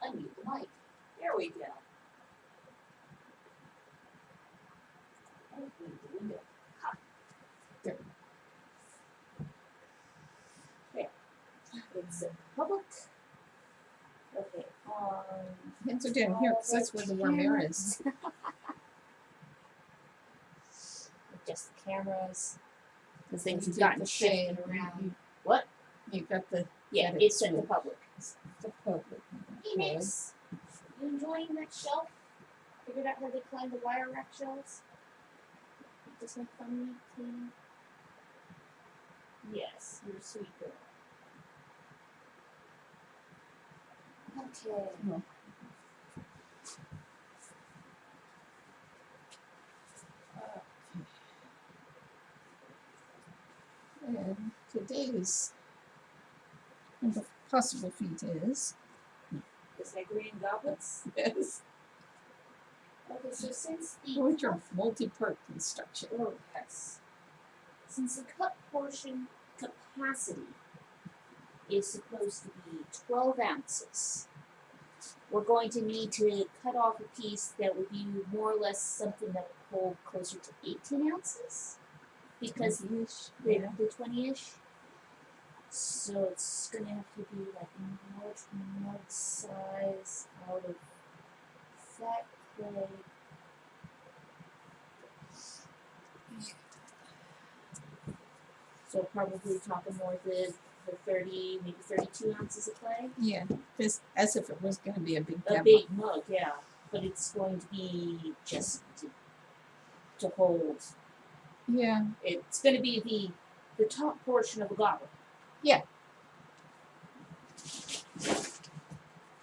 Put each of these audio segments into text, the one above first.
unmute the mic. There we go. Unmute the window. Ha. There. Okay. It's public. Okay. Hands are down here because that's where the warm air is. Just the cameras. The So things you have did gotten the shifted same. around. What? You got the Yeah, edit it's at the switch. public. The public. Hey, Nix. You enjoying that shelf? Figured out how they climb the wire rack shelves? Just make fun of me, clean. Yes, you're a sweet girl. Okay. Oh. And today's the possible feat is The Siberian goblets? yes, Okay, so since the which are multi-part construction. oh yes. Since the cut portion capacity is supposed to be 12 ounces, we're going to need to cut off a piece that would be more or less something that would hold closer to 18 ounces. Because the 20-ish. So it's gonna have to be like mud size out of fat clay. So probably talking more the 30, maybe 32 ounces of clay. Yeah, just as if it was going to be a big A demo. big mug, yeah. But it's going to be just to hold. Yeah, It's going to be the top portion of a goblet. yeah.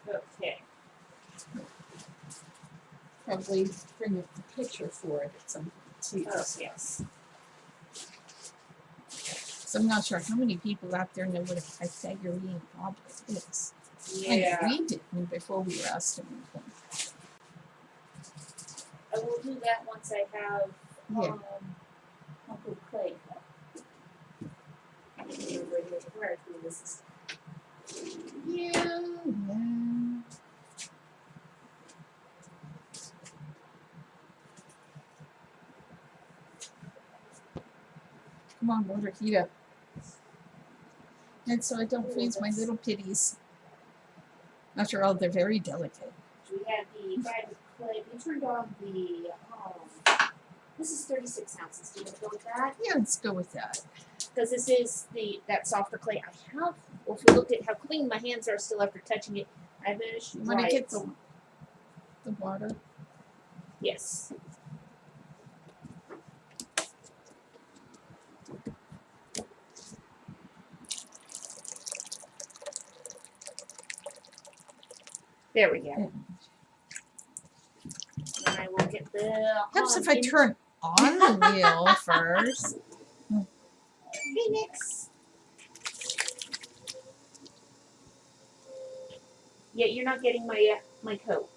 Okay. Probably bring up the picture for it at some point too. Oh, yes. So I'm not sure how many people out there know what a Pythagorean goblet is. Yeah. And we didn't before we were asked to make one. I will do that once I have Yeah. Uncle Clay. Where this is. Yeah. Come on, water, heat up. And so I don't freeze my little pitties. After all, they're very delicate. We had the bag of clay. We turned on the. This is 36 ounces. Do you want to go with that? Yeah, let's go with that. Because this is that softer clay. I have. Well, if you looked at how clean my hands are still after touching it, I managed to You want dry to get it. the water? Yes. There we go. Yeah. And I will get the. Perhaps if I turn on the wheel first. Hey, Nix. Yeah, you're not getting my coat.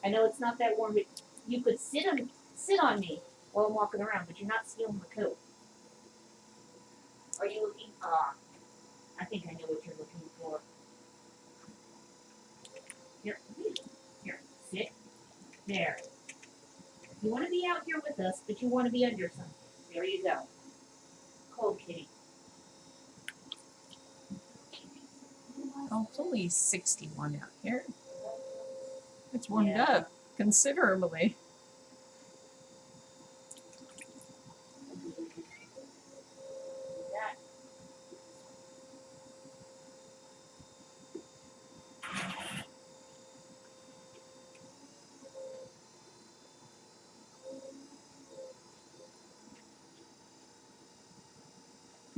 I know it's not that warm, but you could sit on me while I'm walking around, but you're not stealing my coat. Are you looking? I think I know what you're looking for. Here, sit. There. You want to be out here with us, but you want to be under something. There you go. Cold kitty. Oh, it's only 61 out here. It's warmed Yeah. up considerably. That.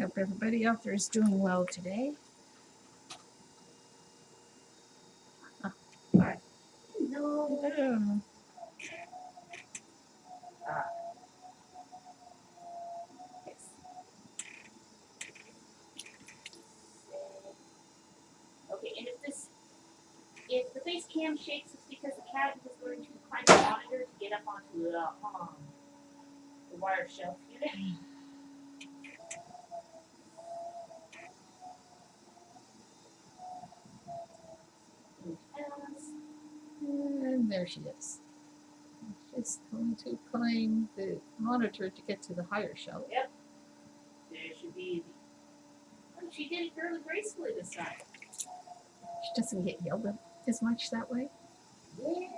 Hope everybody out there is doing well today. No. Yes. Okay, and if the face cam shakes, it's because the cat was going to climb the monitor to get up onto the wire shelf unit. There she is. She's going to climb the monitor to get to the higher shelf. Yep. There should be. Oh, she did it fairly gracefully this time. She doesn't get yelled at as much that way. Yeah.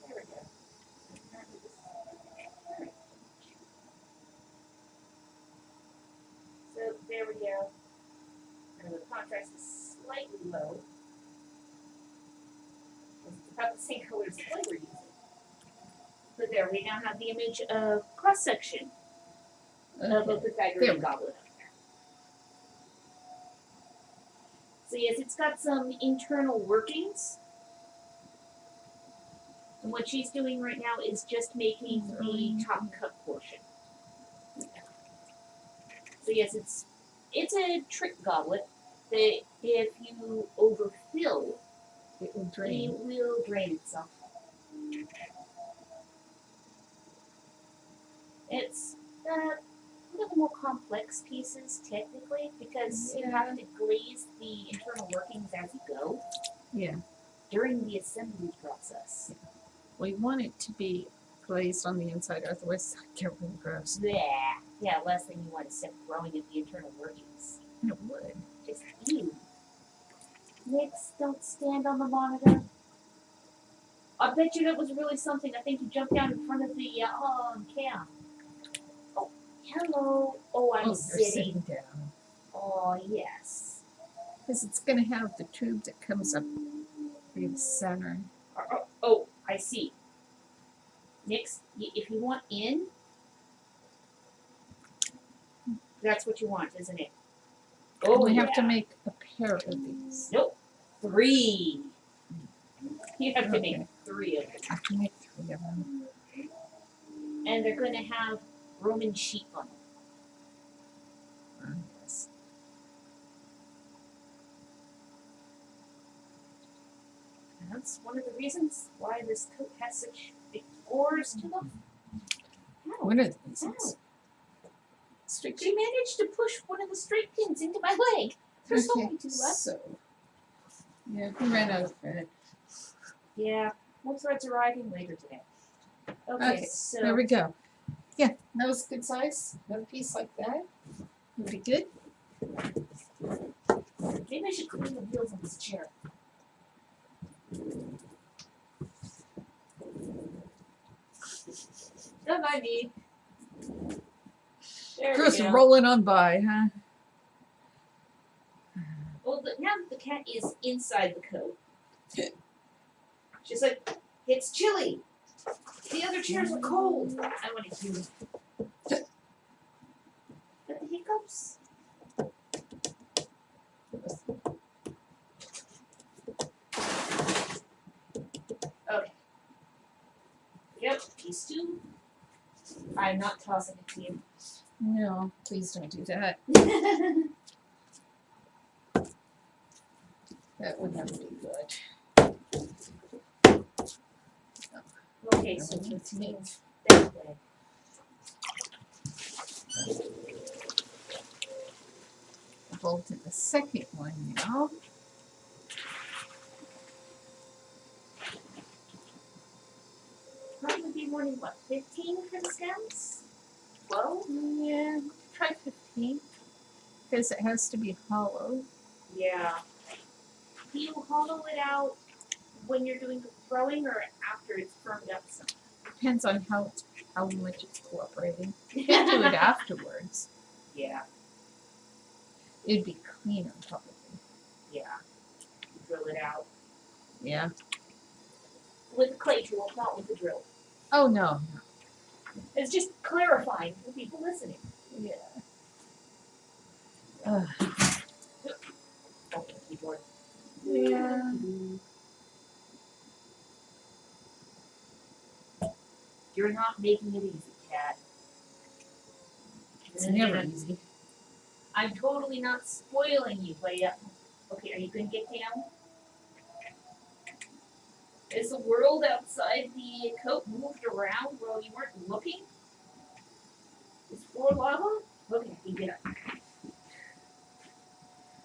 There we go. So there we go. And the contrast is slightly low. It's about the same color as the clay we're using. But there, we now have the image of cross section of a Okay. Pythagorean goblet up there. So yes, it's got some internal workings. And what she's doing right now is just making the top cup portion. So yes, it's a trick goblet that if you overfill, It will drain. it will drain itself. It's one of the more complex pieces technically because you have to glaze the internal workings as you go Yeah. during the assembly process. We want it to be glazed on the inside, otherwise it'll get really gross. Yeah, last thing you want is stuff growing at the internal workings. And it would. Just ew. Nix, don't stand on the monitor. I bet you that was really something. I think you jumped down in front of the cam. Oh, hello. Oh, I'm You're sitting. sitting down. Oh, yes. Because it's going to have the tube that comes up through the center. Oh, I see. Nix, if you want in, that's what you want, isn't it? Oh, we yeah. have to make a pair of these. Nope. 3. You have to Okay. make 3 of them. I have to make 3 of them. And they're going to have Roman sheep on them. Yes. And that's one of the reasons why this coat has such big pores to them. Ow. One of the reasons. She managed to push one of the straight pins into my leg. There's only 2 left. So, yeah, we ran out of thread. Yeah, more threads arriving later today. Okay, so There we go. Yeah, that was a good size. Another piece like that would be good. maybe I should clean the wheels on this chair. Don't mind me. There Just we go. rolling on by, huh? Well, now that the cat is inside the coat, she's like, it's chilly. The other chairs are cold. I want to hear it. Got the hiccups? Okay. Yep, these 2. I'm not tossing it to you. No, please don't do that. That would never be good. Okay, so let's make that way. Bolt in the second one now. Probably be more than what, 15 for the stems? 12? Yeah, try 15. Because it has to be hollow. Yeah. Do you hollow it out when you're doing the throwing or after it's firmed up some? Depends on how much it's cooperating. You can do it afterwards. Yeah, It'd be cleaner, probably. yeah. Drill it out. Yeah. With a clay tool, not with a drill. Oh, no. It's just clarifying for people listening. Yeah. Oh, keyboard. You're not making it easy, Cat. It's never easy. I'm totally not spoiling you, but yeah. Okay, are you gonna get down? Is the world outside the coat moved around while you weren't looking? Is floor lava? Okay, you get up.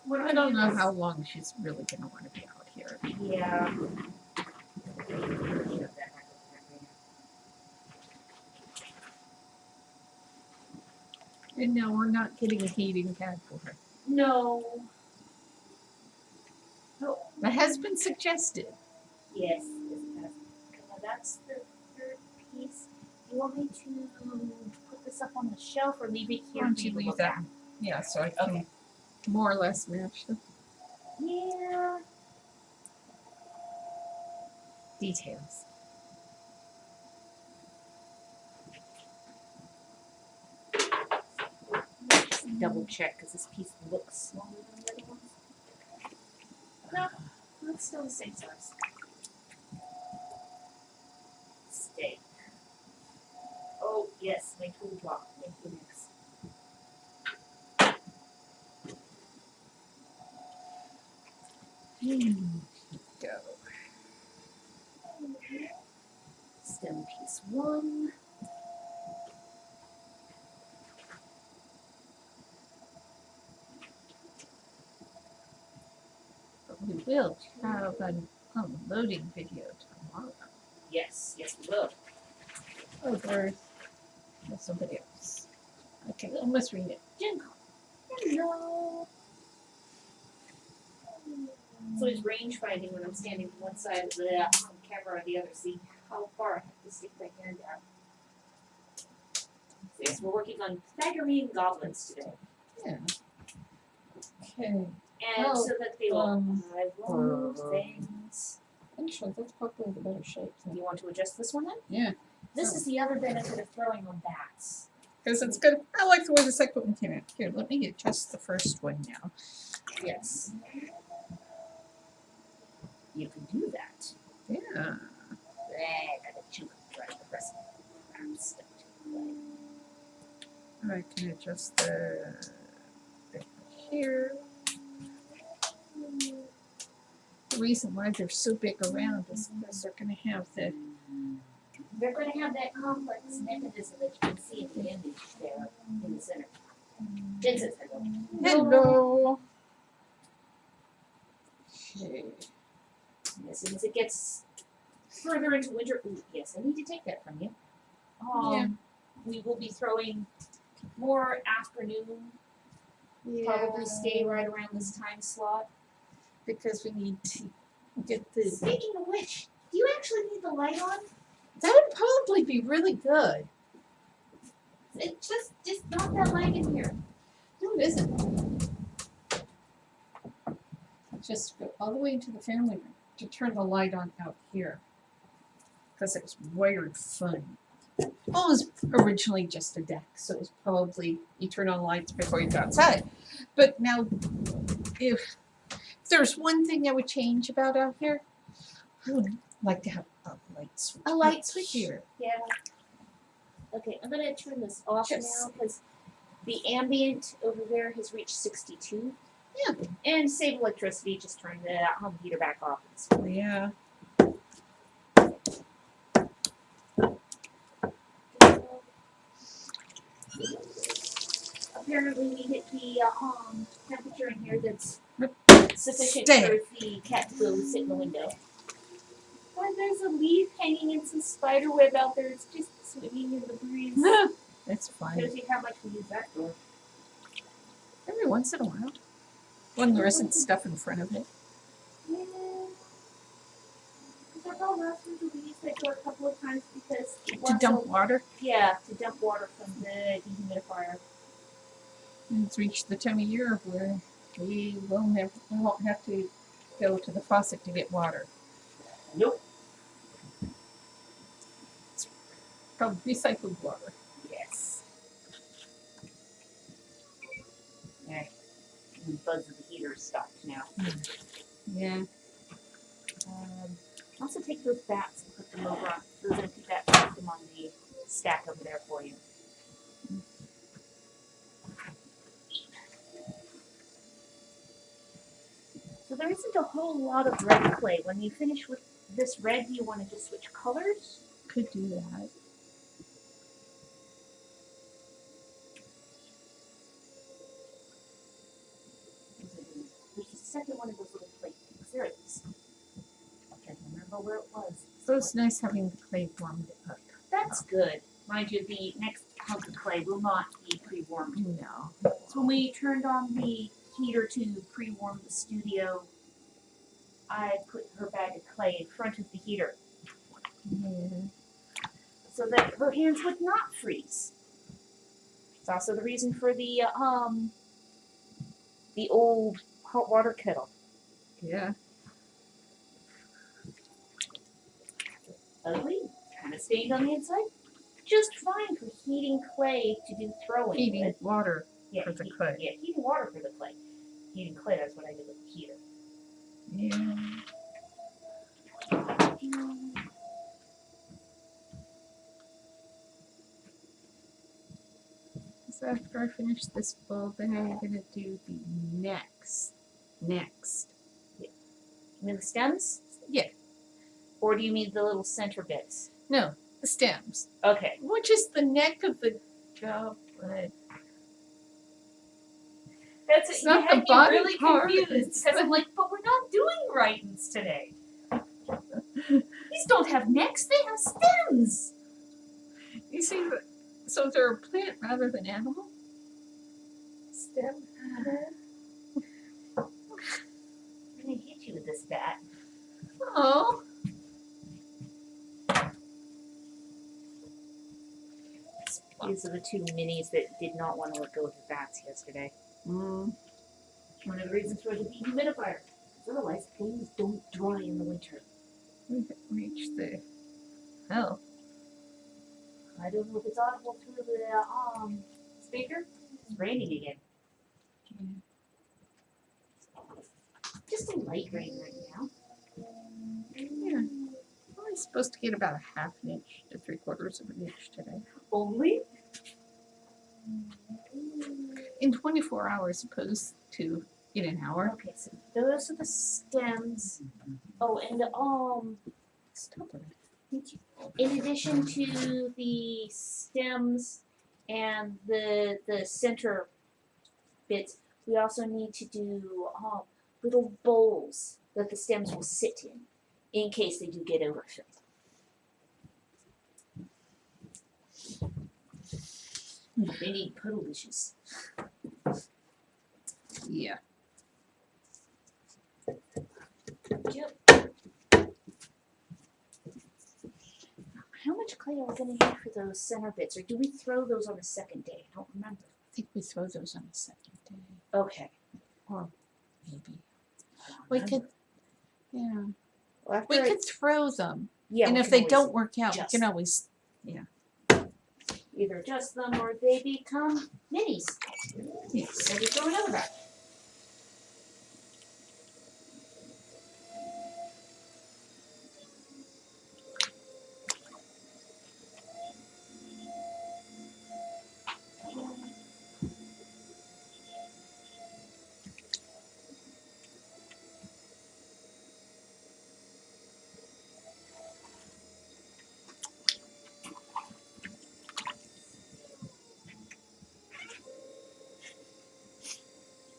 What I don't know how long she's really going to want to be out here. Yeah. And now we're not getting a heating pad for her. No. No. That has been suggested. Yes, it has. Now that's the third piece. You want me to put this up on the shelf or leave it here? Why don't you leave that? Yeah, so I can more or less match them. Yeah. Details. Double check because this piece looks smaller than the other ones. No, it's still the same size. Steak. Oh, yes, my tool block. Thank you, next. Go. Stem piece 1. But we will have an unloading video tomorrow. Yes, yes, we will. Oh, there's somebody else. Okay, almost read it. Jim. Hello. So it's range finding when I'm standing on one side of the camera or the other. See how far I have to stick my hand out. So yes, we're working on Pythagorean goblins today. Yeah. Okay. And so that they will move things. Actually, that's probably the better shape. You want to adjust this one then? Yeah. This is the other benefit of throwing on bats. Because it's good. I like the way the second one came out. Here, let me adjust the first one now. Yes. You can do that. Yeah. I gotta chew right the rest of the crap stuck to the I can adjust the here. The reason why they're so big around is because they're going to have the. They're going to have that complex mechanism that you can see in the image there in the center. Jen says hello. Hello. Okay. As soon as it gets further into winter, ooh, yes, I need to take that from you. Yeah. We will be throwing more afternoon. Probably stay right around this time slot. Because we need to get the. Speaking of which, do you actually need the light on? That would probably be really good. It just not that light in here. No, it isn't. Just go all the way into the family room to turn the light on out here. Because it was wired funny. Well, it was originally just a deck, so it was probably you turn on lights before you go outside. But now, if there's one thing I would change about out here, I would like to have a light switch. A light switch here. Yeah. Okay, I'm gonna turn this off Yes. now because the ambient over there has reached 62. Yeah. And save electricity, just turn the home heater back off. Yeah. Apparently we hit the temperature in here that's sufficient Stay. for the cat to go sit in the window. But there's a leaf hanging in some spider web out there. It's just swimming in the breeze. That's fine. Shows you how much we use that door. Every once in a while. When there isn't stuff in front of it. Yeah. Because I know last winter we used that door a couple of times because it To was dump so- water. Yeah, to dump water from the dehumidifier. And it's reached the time of year where we won't have to go to the faucet to get water. Nope. It's probably recycled water. Yes. Yeah. The buzz of the heater stopped now. Yeah. Also take those bats and put them over on those empty bats, put them on the stack over there for you. So there isn't a whole lot of red clay. When you finish with this red, do you want to just switch colors? Could do that. There's a second one of those little plate things. There it is. I can't remember where it was. So it's nice having the clay warmed up. That's good. Mind you, the next hunk of clay will not be pre-warmed. No. So when we turned on the heater to pre-warm the studio, I put her bag of clay in front of the heater Yeah. so that her hands would not freeze. It's also the reason for the old hot water kettle. Yeah. Ugly, kind of stained on the inside. Just fine for heating clay to do throwing Heating with. water Yeah, for the clay. Yeah, heating water for the clay. Heating clay, that's what I did with the heater. Yeah. So after I finish this bowl, then I'm gonna do the next. You mean the stems? Yeah. Or do you mean the little center bits? No, the stems. Okay. Which is the neck of the goblet. That's It's it. not You the had me body really part, confused it's because I'm like, but we're not doing writings today. These don't have necks; they have stems. You see, so they're a plant rather than animal? Stem. I'm gonna hit you with this bat. Oh. These are the two minis that did not want to let go of the bats yesterday. Mm. One of the reasons for the dehumidifier. Because otherwise, things don't dry in the winter. We have reached the hell. I don't know if it's audible through the speaker. It's raining again. Just a light rain right now. Yeah. Well, I'm supposed to get about a half an inch to 3/4 of an inch today. Only? In 24 hours, opposed to in an hour. Okay, so those are the stems. Oh, and Stop it. in addition to the stems and the center bits, we also need to do little bowls that the stems will sit in case they do get overfilled. They need puddle dishes. Yeah. Yep. How much clay are we going to need for those center bits, or do we throw those on the second day? I don't remember. I think we throw those on the second day. Okay. Or maybe. I don't We remember. could, yeah. Well, after We I- could throw them. yeah, And we if can they always don't work out, adjust. we can always, either adjust them or they become minis. yes. And we throw another back.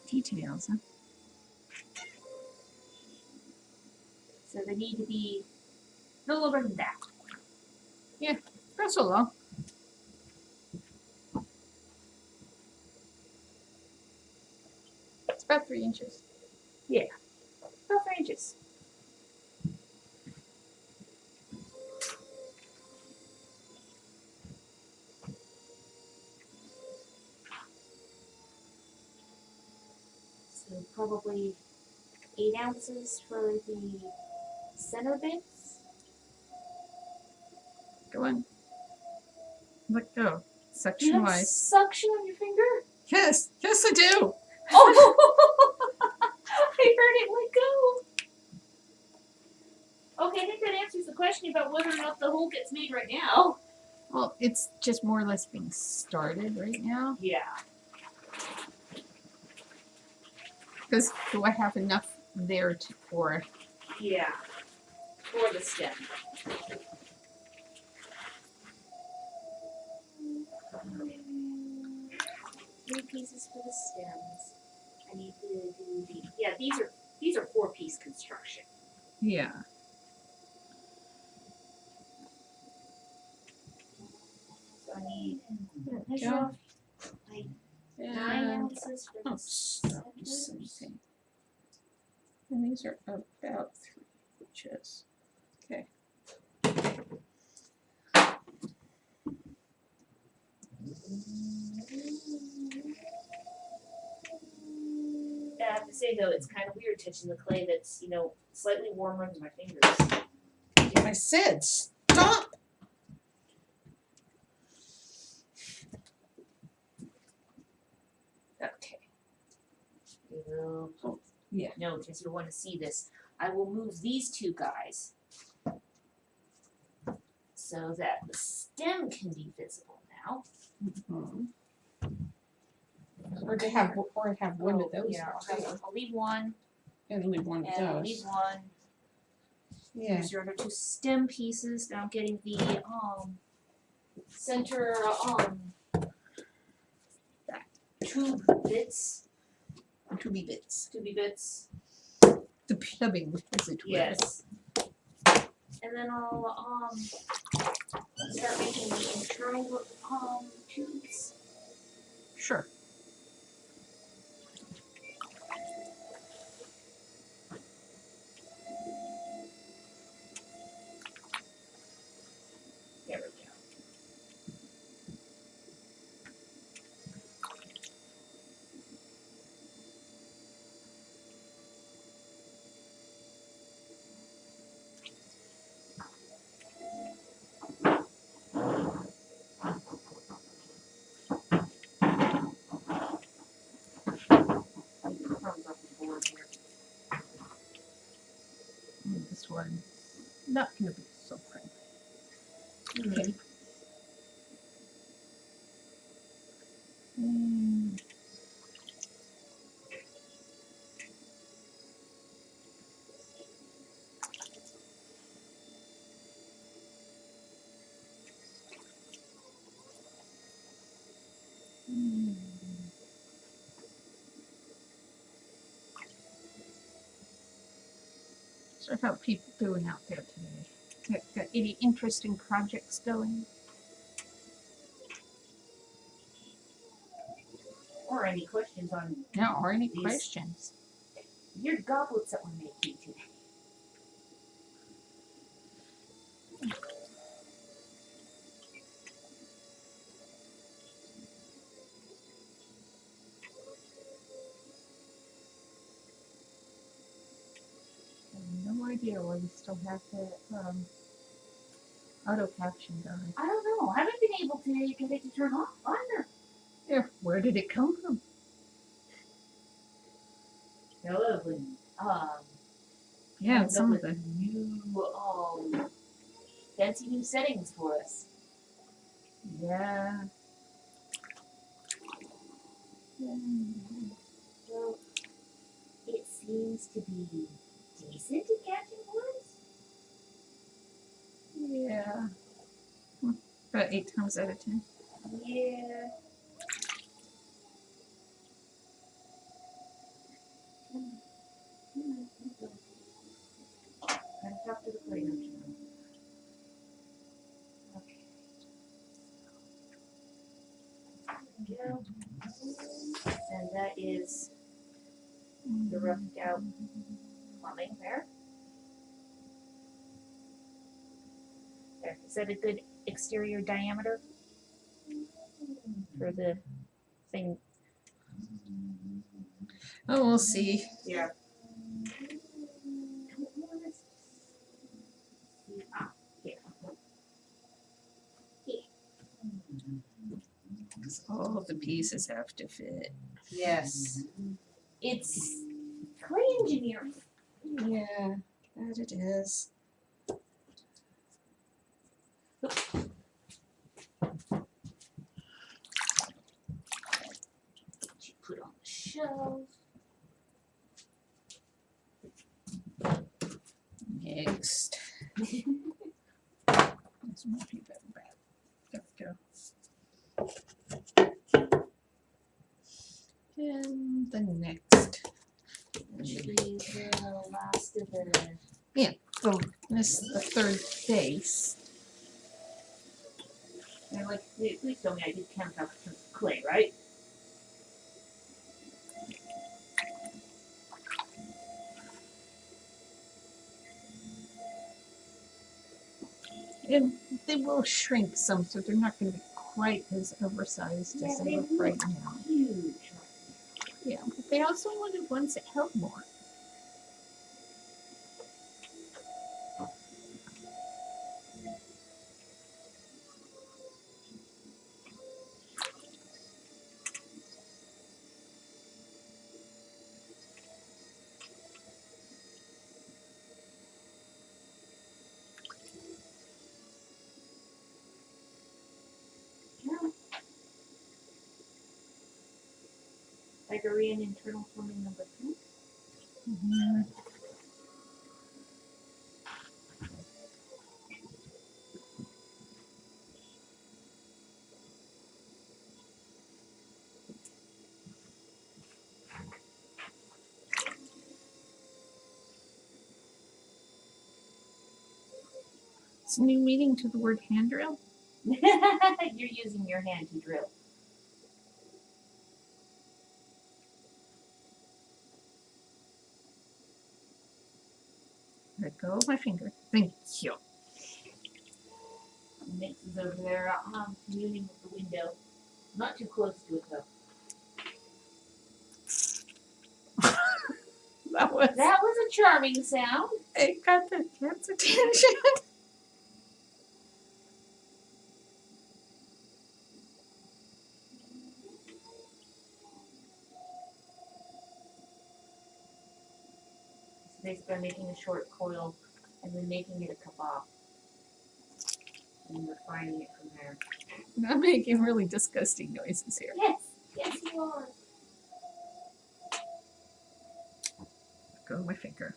Details, huh? So they need to be no longer than that. Not so long. It's about 3 inches. About 3 inches. So probably 8 ounces for the center bits. Go on. Let go. Do you Section have wise. suction on your finger? Yes, yes I do. Oh! I heard it let go. Okay, I think that answers the question about whether or not the hole gets made right now. Well, it's just more or less being started right now. Yeah. Because do I have enough there for? Yeah. For the stem. 3 pieces for the stems. I need to do the these are 4-piece construction. Yeah. So I need measure Yeah. off like 9 ounces for the Stop centers. something. And these are about 3 inches. Okay. I have to say though, it's kind of weird touching the clay that's, slightly warmer than my fingers. I said stop. Okay. You Oh, yeah. No, because you'll want to see this. I will move these 2 guys so that the stem can be visible now. Mm-hmm. Or to have one of those. Yeah, I'll leave one. And leave one of And I'll those. leave one. Yeah. Here's your other 2 stem pieces. Now I'm getting the center that tube bits. Tubey bits. The plumbing, as it were. Yes. And then I'll start making the internal tubes. Sure. There we go. Crumbs off the board here. This one, not going to be so friendly. Okay. Mm. Mm. So how are people doing out there today? Got any interesting projects going? Or any questions on No, or any These- questions? weird goblets that we're making today? I have no idea why you still have that auto caption going. I don't know. I haven't been able to get it to turn off either. Yeah, where did it come from? Lovely. Yeah, comes some up of the with new fancy new settings for us. yeah. Well, it seems to be decent at catching worms. Yeah. About 8 times out of 10. Yeah. Gotta talk to the play, don't you know? Okay. There we go. And that is the roughed out plumbing there. There. Is that a good exterior diameter for the thing? Oh, we'll see. Yeah. All the pieces have to fit. Yes. It's clay engineering. Yeah, that it is. She put on the shelf. Next. This might be better bad. There we go. And the next. That should be the last of the. So this is the third base. And like, please tell me I did count out the clay, right? And they will shrink some, so they're not going to be quite as oversized as they look right now. Huge. Yeah, but they also wanted ones that held more. Yeah. Pythagorean internal forming number 2. Mm-hmm. It's a new meaning to the word hand drill. You're using your hand to drill. Let go of my finger. Thank you. Mix is over there, communing with the window. Not too close to it though. That was. That was a charming sound. It got the cat's attention. So basically I'm making a short coil and then making it a kebab. And refining it from there. I'm making really disgusting noises here. Yes, yes you are. Let go of my finger.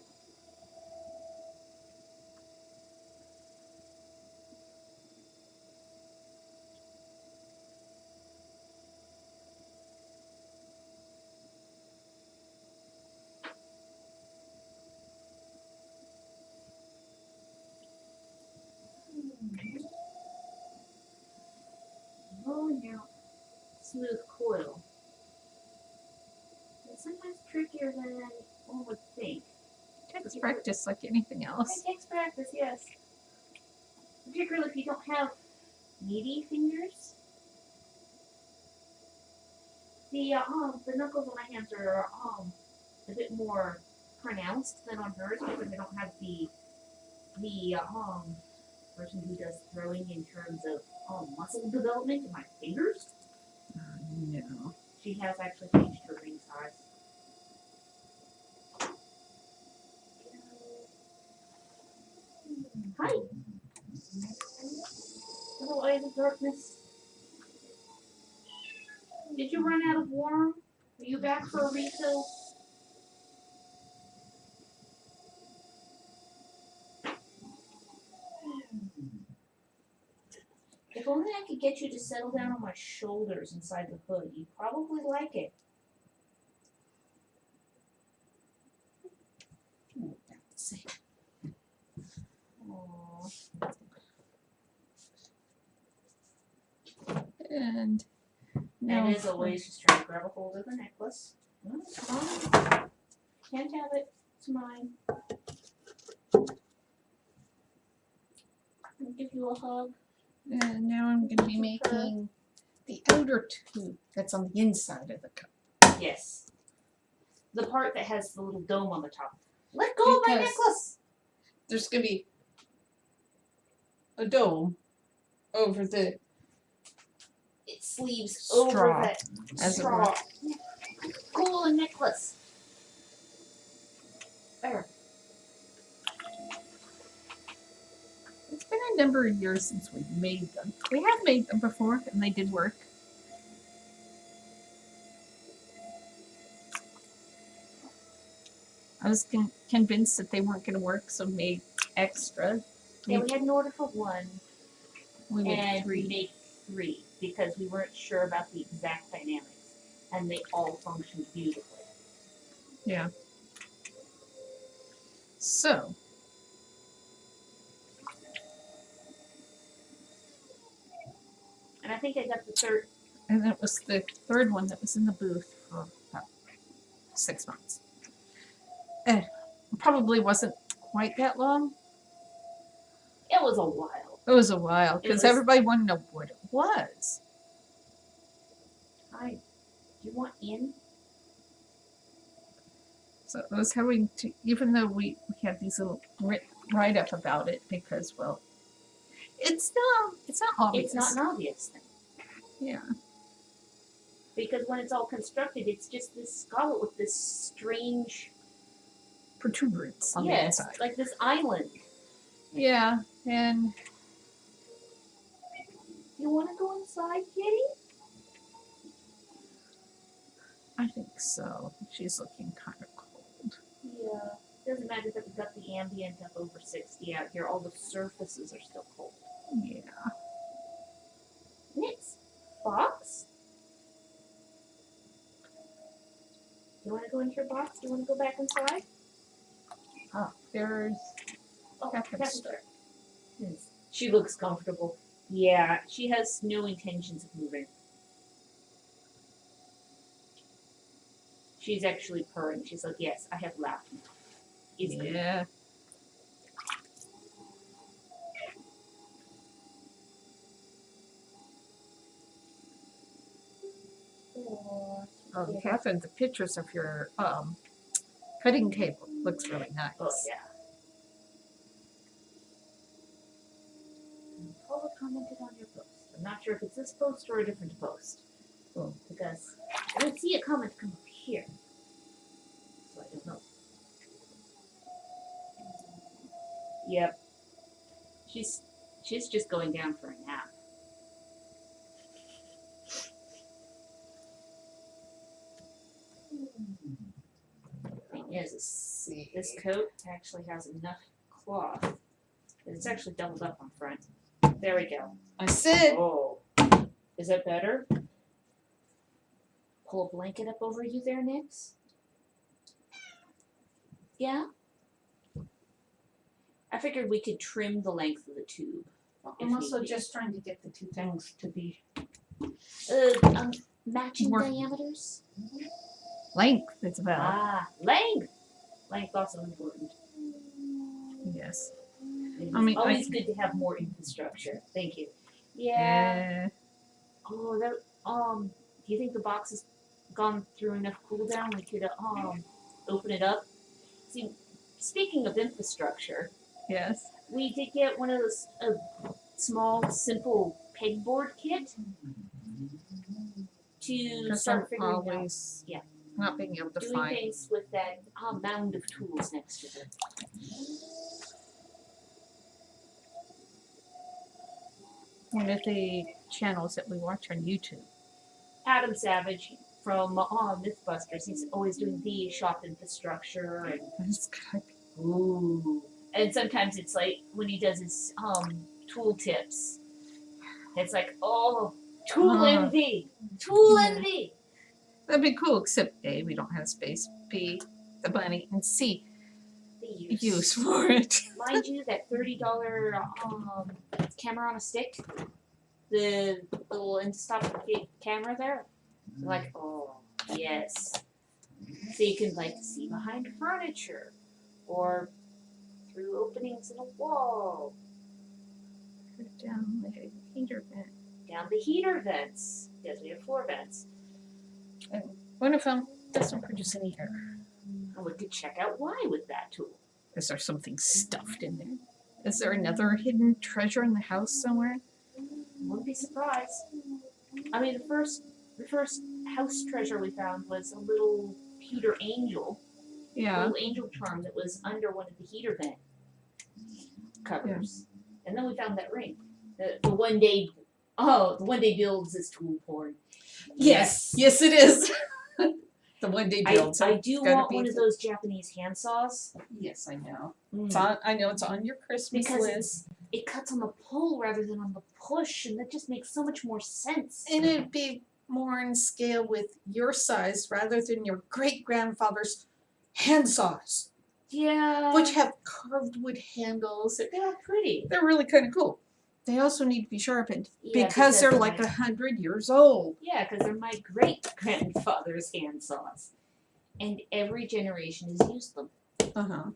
Rolling out smooth coil. It's sometimes trickier than one would think. Takes practice like anything else. It takes practice, yes. Particularly if you don't have meaty fingers. The knuckles on my hands are a bit more pronounced than on hers because I don't have the person who does throwing in terms of muscle development in my fingers. No. She has actually changed her ring size. Hi. Little eyes of darkness. Did you run out of warm? Are you back for a refill? If only I could get you to settle down on my shoulders inside the hood, you'd probably like it. Aww. And now, And as always, just try to grab a hold of the necklace. No, it's fine. Can't have it. It's mine. I'll give you a hug. and now I'm going to be making the outer tube that's on the inside of the cup. Yes. The part that has the little dome on the top. Let go of my Because- necklace! There's going to be a dome over the It sleeves Straw, over that as it straw. Cool a necklace. There. It's been a number of years since we made them. We have made them before, and they did work. I was convinced that they weren't going to work, so made extra. Yeah, we had an order for one, We made and 3. we made 3 because we weren't sure about the exact dynamics, and they all functioned beautifully. Yeah. So. And I think I got the 3rd. And it was the 3rd one that was in the booth for about 6 months. Probably wasn't quite that long. It was a while. It was a while because everybody wanted to know what it was. Hi, do you want in? So I was having to, even though we had these little write up about it, because well, it's not obvious. It's not an obvious thing. Yeah. Because when it's all constructed, it's just this skull with this strange protuberance on the inside. Like this island. Yeah, and you want to go inside, Kitty? I think so. She's looking kind of cold. Yeah. Doesn't matter that we've got the ambient up over 60 out here. All the surfaces are still cold. Yeah. Nix. Box? You want to go into your box? Do you want to go back inside? Oh, there's Catherine. She looks comfortable. Yeah, she has no intentions of moving. She's actually purring. She's like, yes, I have laughed. Yeah. Oh, Catherine, the pictures of your cutting table looks really nice. Oh, yeah. Paula commented on your post. I'm not sure if it's this post or a different post. Oh. Because I didn't see a comment come up here. So I don't know. Yep. She's just going down for a nap. Thing is, this coat actually has enough cloth that it's actually doubled up on front. There we go. I said. Oh, is that better? Pull a blanket up over you there, Nix? Yeah? I figured we could trim the length of the tube. I'm also just trying to get the two things to be matching diameters. Length, it's about. Length. Length also important. Yes. It's always good to have more infrastructure. Thank you. Yeah. Oh, that. Do you think the box has gone through enough cool down? We could open it up. See, speaking of infrastructure. Yes. We did get one of those small, simple pegboard kit to start figuring out. Yeah. Not being able to doing find things with that mound of tools next to her. One of the channels that we watch on YouTube. Adam Savage from Mythbusters. He's always doing the shop infrastructure and. That's good. Ooh. And sometimes it's like when he does his tool tips. It's like, tool envy. Tool envy. That'd be cool, except A, we don't have space, B, the money, and C, the use for it. Mind you, that $30 camera on a stick, the little Instastop camera there, like, oh, yes. So you can, like, see behind furniture or through openings in a wall. Down the heater vent. Down the heater vents, because we have 4 vents. And one of them doesn't produce any air. And we could check out why with that tool. Is there something stuffed in there? Is there another hidden treasure in the house somewhere? Wouldn't be surprised. I mean, the first house treasure we found was a little pewter angel. Yeah. A little angel charm that was under one of the heater vent covers. Yeah. And then we found that ring. The one day, oh, the one day builds is tool porn. Yes, yes, it is. The one day builds. I do gotta want be one of those Japanese hand saws. Yes, I know. Mm. It's on. I know it's on your Christmas Because list. it cuts on the pull rather than on the push, and that just makes so much more sense. And it'd be more in scale with your size rather than your great grandfather's hand saws, Yeah. which have carved wood handles. They're pretty. They're really kind of cool. They also need to be sharpened Yeah, because they're they're like my- 100 years old. Yeah, because they're my great grandfather's hand saws. And every generation has used them. Uh-huh.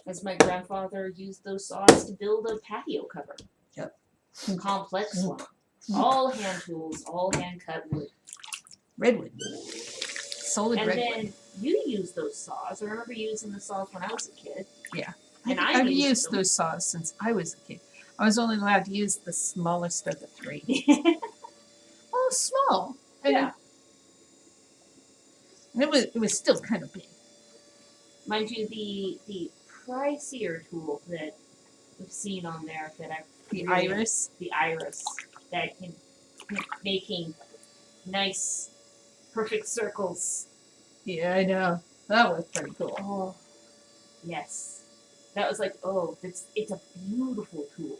As my grandfather used those saws to build a patio cover. Yep. Complex one. All hand tools, all hand cut wood. Redwood. Solid And redwood. then you used those saws. I remember using the saws when I was a kid. Yeah. And I've used used them. those saws since I was a kid. I was only allowed to use the smallest of the three. Well, small. Yeah. And it was still kind of big. Mind you, the pricier tool that we've seen on there that I've The really- iris. the iris that can making nice perfect circles. Yeah, I know. That was pretty cool. Oh yes. That was like, oh, it's a beautiful tool.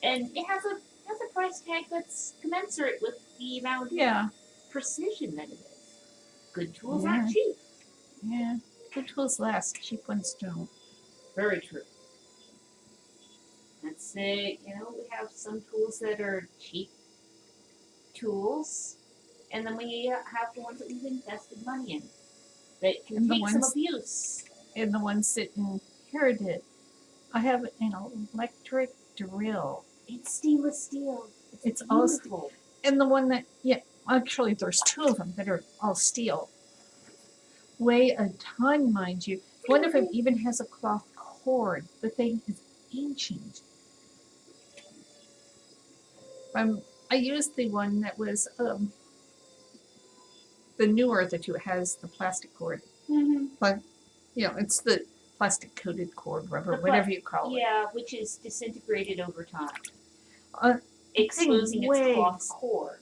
And it has a price tag that's commensurate with the amount Yeah. of precision that it is. Good tools aren't cheap. Yeah. Good tools last. Cheap ones don't. Very true. That's it. You know, we have some tools that are cheap tools, and then we have the ones that we've invested money in that can And the take some ones- abuse. And the ones that inherited. I have an electric drill. It's stainless steel. It's all beautiful. And the one that, yeah, actually there's two of them that are all steel. Weigh a ton, mind you. One of them even has a cloth cord. The thing is ancient. I used the one that was the newer of the two. It has the plastic cord. Mm-hmm. You know, it's the plastic coated cord, rubber, The whatever you call it. Yeah, which is disintegrated over time, Uh, exposing its weighs. cloth cord.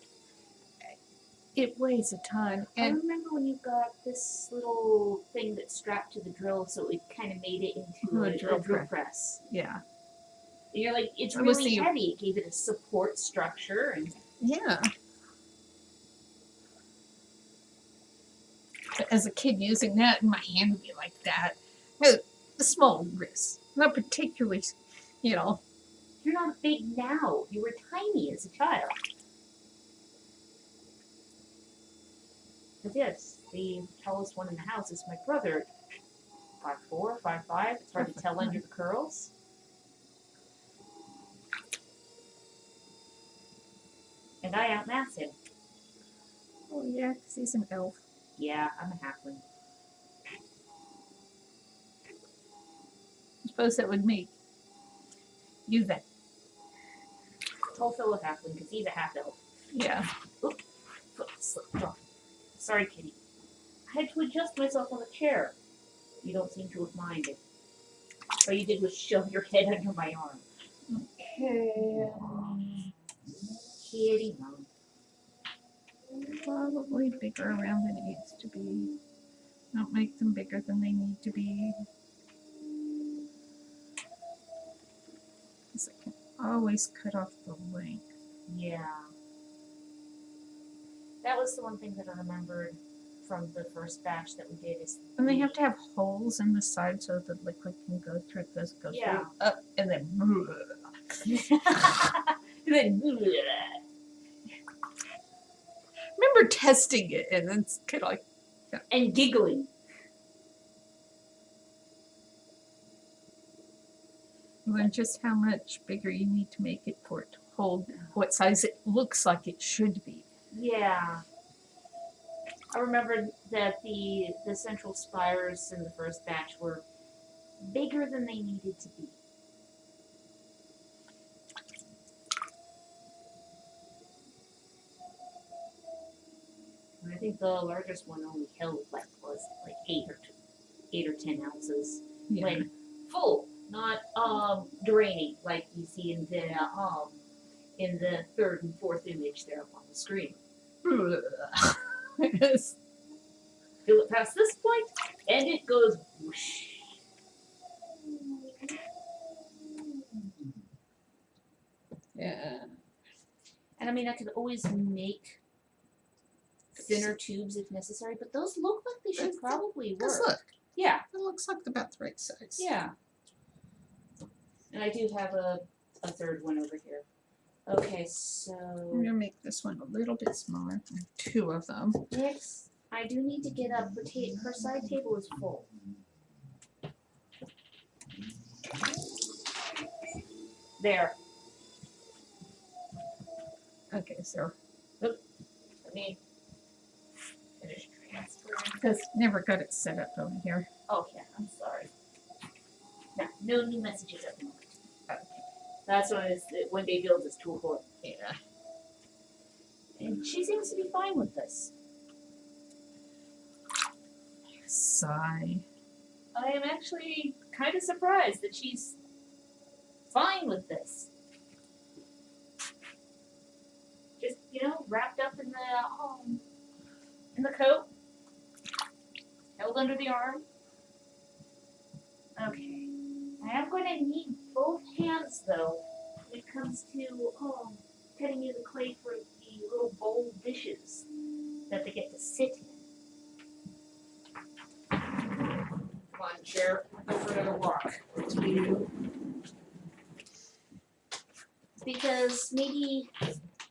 It weighs a ton. I And remember when you got this little thing that's strapped to the drill, so it kind of made it into A a drill drill press. yeah. And you're like, it's It was really the- heavy. It gave it a support structure, and Yeah. But as a kid using that, and my hand would be like that. A small wrist. Not particularly, you know. you're not big now. You were tiny as a child. But yes, the tallest one in the house is my brother. 5'4", 5'5". It's hard to tell under the curls. And I outmass him. Oh, yeah, 'cause he's an elf. Yeah, I'm a halfling. I suppose that would make you that. Tall fellow halfling, because he's a half elf. Yeah. Foot slipped off. Sorry, kitty. I had to adjust myself on the chair. You don't seem to have minded. All you did was shove your head under my arm. Okay. Kitty mom. Probably bigger around than it needs to be. Don't make them bigger than they need to be. 'Cause I can always cut off the length. Yeah. That was the one thing that I remembered from the first batch that we did is And they have to have holes in the side so the liquid can go through. Goes Yeah. right up and then. and then Remember testing it and then it's kind of like. and giggling. Learn just how much bigger you need to make it for it to hold what size it looks like it should be. Yeah. I remember that the central spires in the first batch were bigger than they needed to be. And I think the largest one only held was like 8 or 10 ounces Yeah. when full. not draining like you see in the third and fourth image there up on the screen. Yes. Fill it past this point, and it goes whoosh. Yeah. And I mean, I could always make thinner tubes if necessary, but those look like they should probably work. Because look, Yeah, it looks like about the right size. yeah. And I do have a third one over here. Okay, I'm so gonna make this one a little bit smaller. 2 of them. next, I do need to get up. Her side table is full. There. Okay, so Let me finish transferring. because never got it set up over here. Oh yeah, I'm sorry. No new messages at the moment. Okay. That's when they build this tool for. Yeah. And she seems to be fine with this. Sigh. I am actually kind of surprised that she's fine with this. Just, wrapped up in the coat, held under the arm. Okay. I am going to need both hands, though, when it comes to cutting you the clay for the little bowl dishes that they get to sit in. Come on, chair. Go for another walk. Because maybe...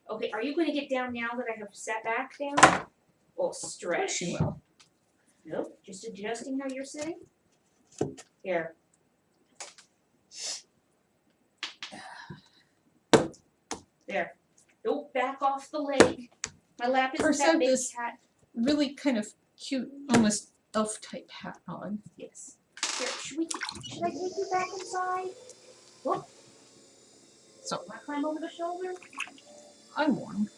Okay, are you going to get down now that I have sat back down? Oh, stretch. She will. Nope, just adjusting how you're sitting. Here. There. Don't back off the leg. My lap isn't First that have big this- cat. Really kind of cute, almost elf type hat on. Yes. Here, should I take you back inside? Whoop. So Want to climb over the shoulder? I'm warm.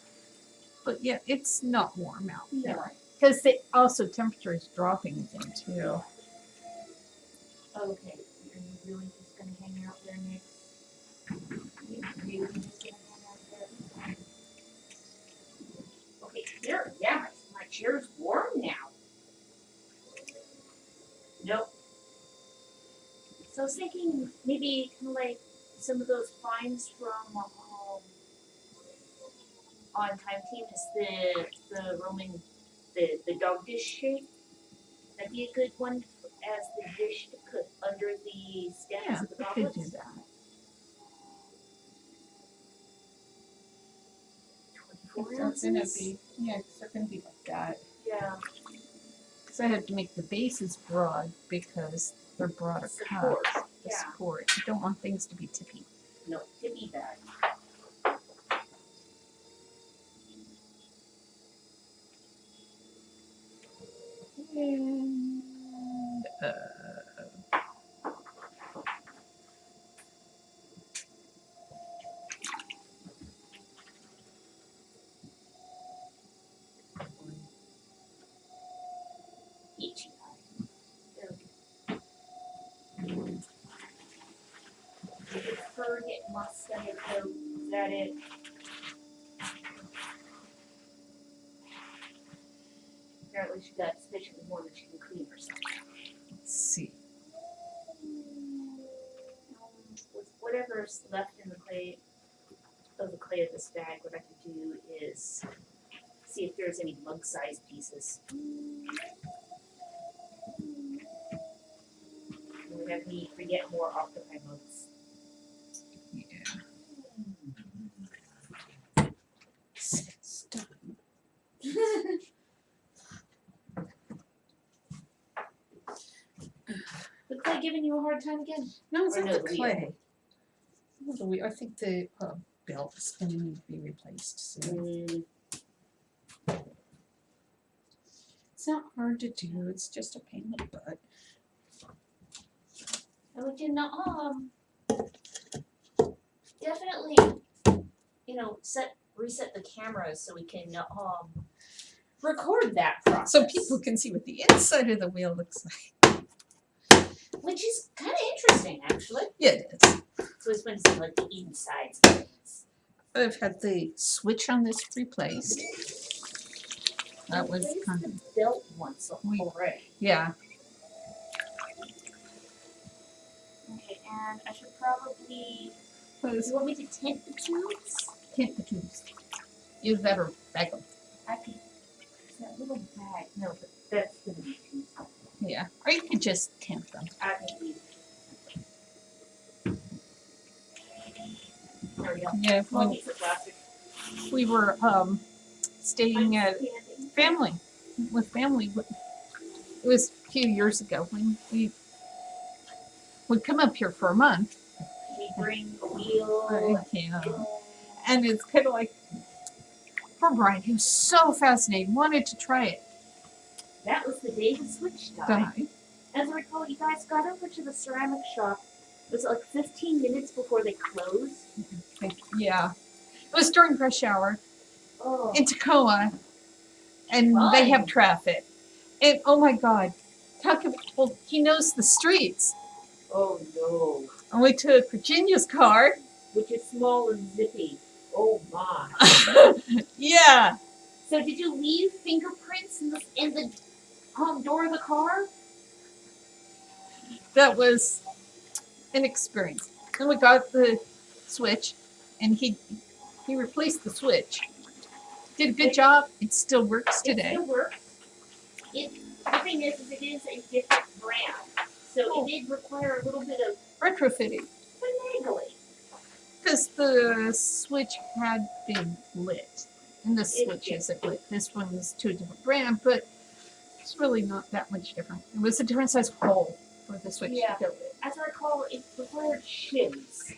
But yeah, it's not warm out Yeah. here. Because also temperature is dropping again too. Okay. Are you really just going to hang out there next? You really just going to hang out there? Okay, here. Yeah, my chair's warm now. Nope. So I was thinking maybe kind of like some of those finds from on Time Team is the Roman the dog dish shape. That'd be a good one as the dish to put under the stems Yeah, of the we goblets. could do that. 24 They're gonna ounces. be, yeah, 'cause they're gonna be like that. Yeah. So I had to make the bases broad because they're broader Support. cut. The Yeah. support. You don't want things to be tippy. No, tippy bag. And Each. Prefer get mustard coat. Is that it? Apparently she got sufficiently more than she can clean herself. let's see. With whatever's left in the clay of this bag, what I could do is see if there's any mug-sized pieces. We have me forget more octopi mugs. Yeah. Stop. The clay giving you a hard time again? No, it's Or not no, the the wheel. clay. No, the wheel. I think the belt is going to need to be replaced soon. It's not hard to do. It's just a pain in the butt. I would definitely, reset the cameras so we can record that process. So people can see what the inside of the wheel looks like. Which is kind of interesting, actually. Yeah, it is. So it's going to see like the insides of things. I've had the switch on this replaced. That was Replace kind the of, belt once already. yeah. Okay, and I should probably. Do Was you want me to tint the tubes? tint the tubes. Use that or bag them. I can. That little bag. No, but that's going to be too small. Yeah. Or you could just tint them. I can leave it. There we go. Yeah. Small When piece of plastic. we were staying at family with family. It was a few years ago when we would come up here for a month. We bring a wheel. Yeah. And it's kind of like, poor Brian, he was so fascinated, wanted to try it. That was the day the switch died. As I recall, you guys got over to the ceramic shop. Was it like 15 minutes before they closed? Yeah. It was during rush hour Oh. in Tacoma, and they have traffic. And oh my God, talk about, well, he knows the streets. Oh no. And we took Virginia's car. Which is small and zippy. Oh my. Yeah. So did you leave fingerprints in the door of the car? That was an experience. Then we got the switch, and he replaced the switch. Did a good job. It still works today. It still works. The thing is it is a different brand. So it did require a little bit of Retrofitting. finagling. Because the switch had been lit. And this switch isn't lit. This one is to a different brand, but it's really not that much different. It was a different size hole for the switch to go with. As I recall, it required shims.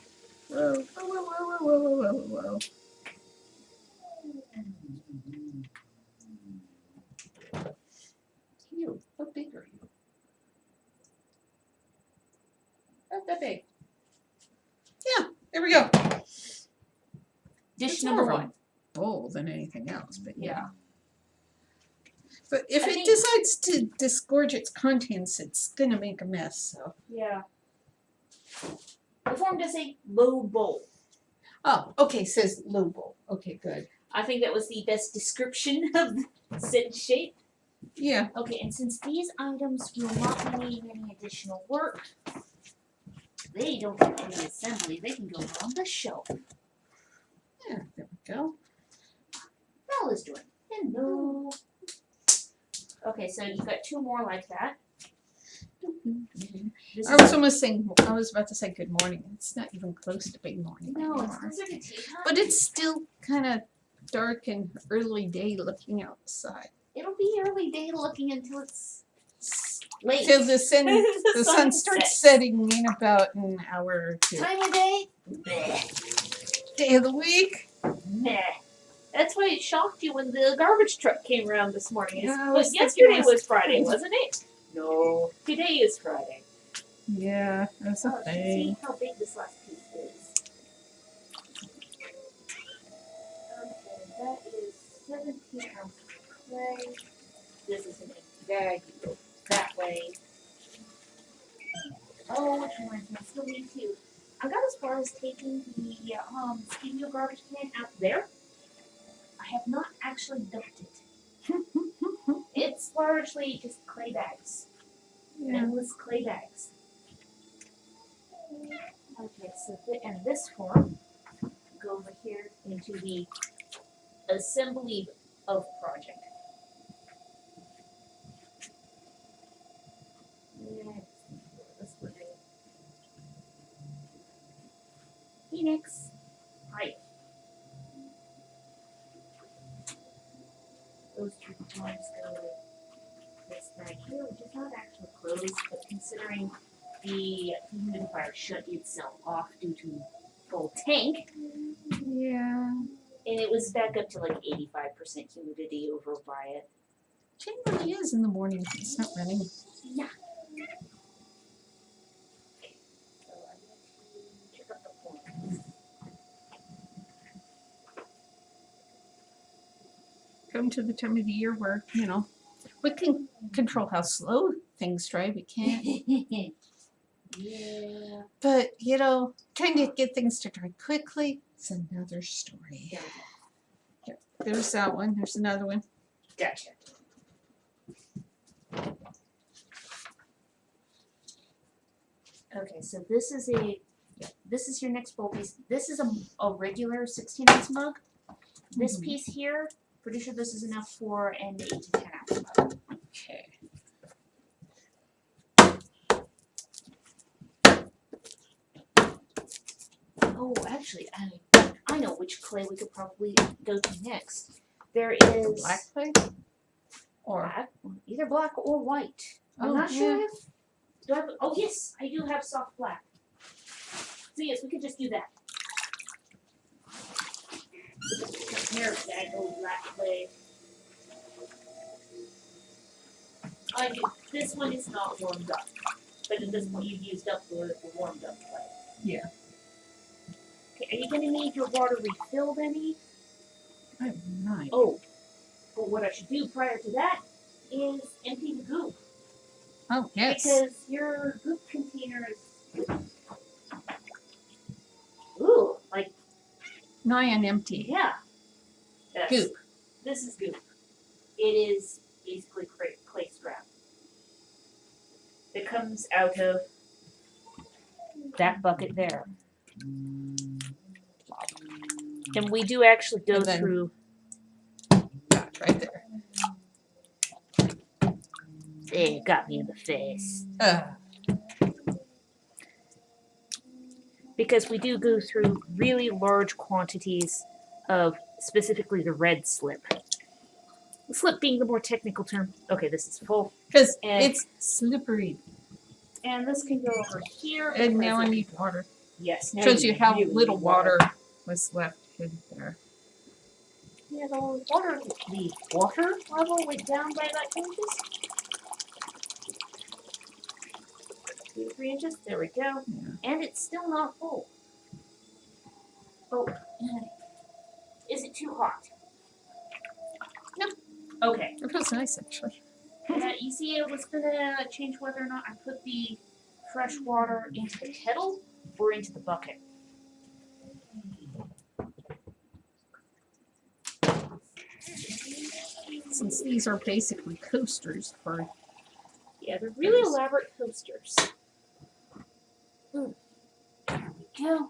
Whoa, whoa, whoa, whoa, whoa, whoa, whoa, whoa. You, how big are you? Not that big. Yeah, there we go. Dish It's number more of a 1. bowl than anything else, but yeah. Yeah. But if I it think- decides to disgorge its contents, it's gonna make a mess. So. Yeah. The form does say low bowl. Oh, okay. Says low bowl. Okay, good. I think that was the best description of the said shape. Yeah. Okay, and since these items will not be needing any additional work, they don't have any assembly. They can go on the shelf. Yeah. There we go. Val is doing. Hello. Okay, so you've got 2 more like that. This I is was almost saying. I was about to say good morning. It's not even close to big morning no, it's anymore. closer to tea time. But it's still kind of dark and early day looking outside. It'll be early day looking until it's late. Till the sun sun starts sets. setting in about an hour or 2. Time of day? Bleh. Day of the week. Meh. That's why it shocked you when the garbage truck came around this morning. Yeah, I But was thinking yesterday it was was Friday, wasn't it? No. Today is Friday. Yeah, that's a Oh, see thing. how big this last piece is. Okay, that is 17 ounces of clay. This is an empty bag. You go that way. Oh, which reminds me, I still need to. I got as far as taking the studio garbage can out there. I have not actually dumped it. It's largely just clay bags. Yeah. Endless clay bags. Okay, so and this form go over here into the assembly of project. This way. Phoenix. Right. Those 2 forms go with this bag here, which is not actually closed, but considering the humidifier shut itself off due to full tank, Yeah. and it was back up to like 85% humidity over by it. Generally is in the morning. It's not running. Yeah. So I need to check out the forms. Come to the time of the year where, we can control how slow things drive. We can't Yeah. But, you know, trying to get things to dry quickly is another story. There we Here, there's that one. There's another one. go. Gotcha. Okay, so this is your next bowl piece. This is a regular 16-ounce mug. This Mhm. piece here, pretty sure this is enough for an 8 to 10-ounce mug. Okay. Oh, actually, I know which clay we could probably go to next. There is Black clay? Or black, either black or white. I'm Oh, not sure yeah. if do I have. Oh yes, I do have soft black. So yes, we could just do that. Here, that old black clay. This one is not warmed up, but at this point you've used up the warmed up clay. Yeah. Okay, are you going to need your water refilled any? I have 9. Oh, but what I should do prior to that is empty the goop. Oh, yes. Because your goop container is, ooh, like, Nigh and empty. yeah. Yes. Goop. This is goop. It is basically clay scrap. It comes out of that bucket there. And we do actually go And then- through. That right there. It got me in the face. Because we do go through really large quantities of specifically the red slip. The slip being the more technical term. Okay, this is full. Because And- it's slippery. And this can go over here. And now I because need water. yes. Now Shows you how really little need water was left in there. Yeah, the water level went down by about 2 inches. 2 to 3 inches. There we go. Yeah. And it's still not full. Oh, is it too hot? No. Okay. It feels nice, actually. You see, it was gonna change whether or not I put the fresh water into the kettle or into the bucket. Since these are basically coasters for Yeah, they're really elaborate coasters. There we go.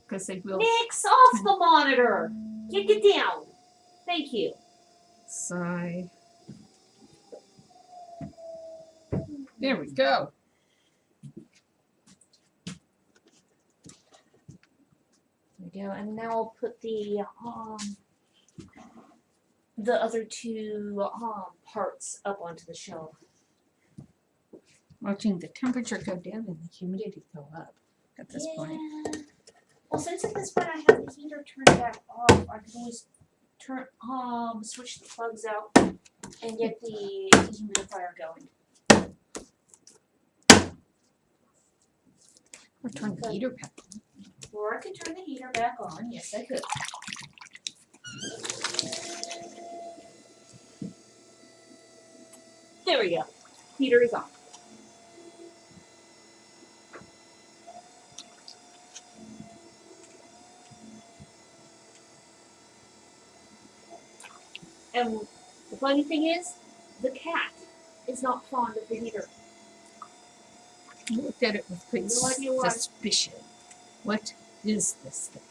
because they will Nix off the monitor. Get down. Thank you. sigh. There we go. There we go. And now I'll put the other two parts up onto the shelf. Watching the temperature go down and the humidity go up at this point. Well, since at this point I have the heater turned back off, I can always switch the plugs out and get the dehumidifier going. Or turn the heater back on. Or I could turn the heater back on. Yes, I could. There we go. Heater is on. And the funny thing is, the cat is not fond of the heater. I looked at it with great No idea why. suspicion. What is this thing?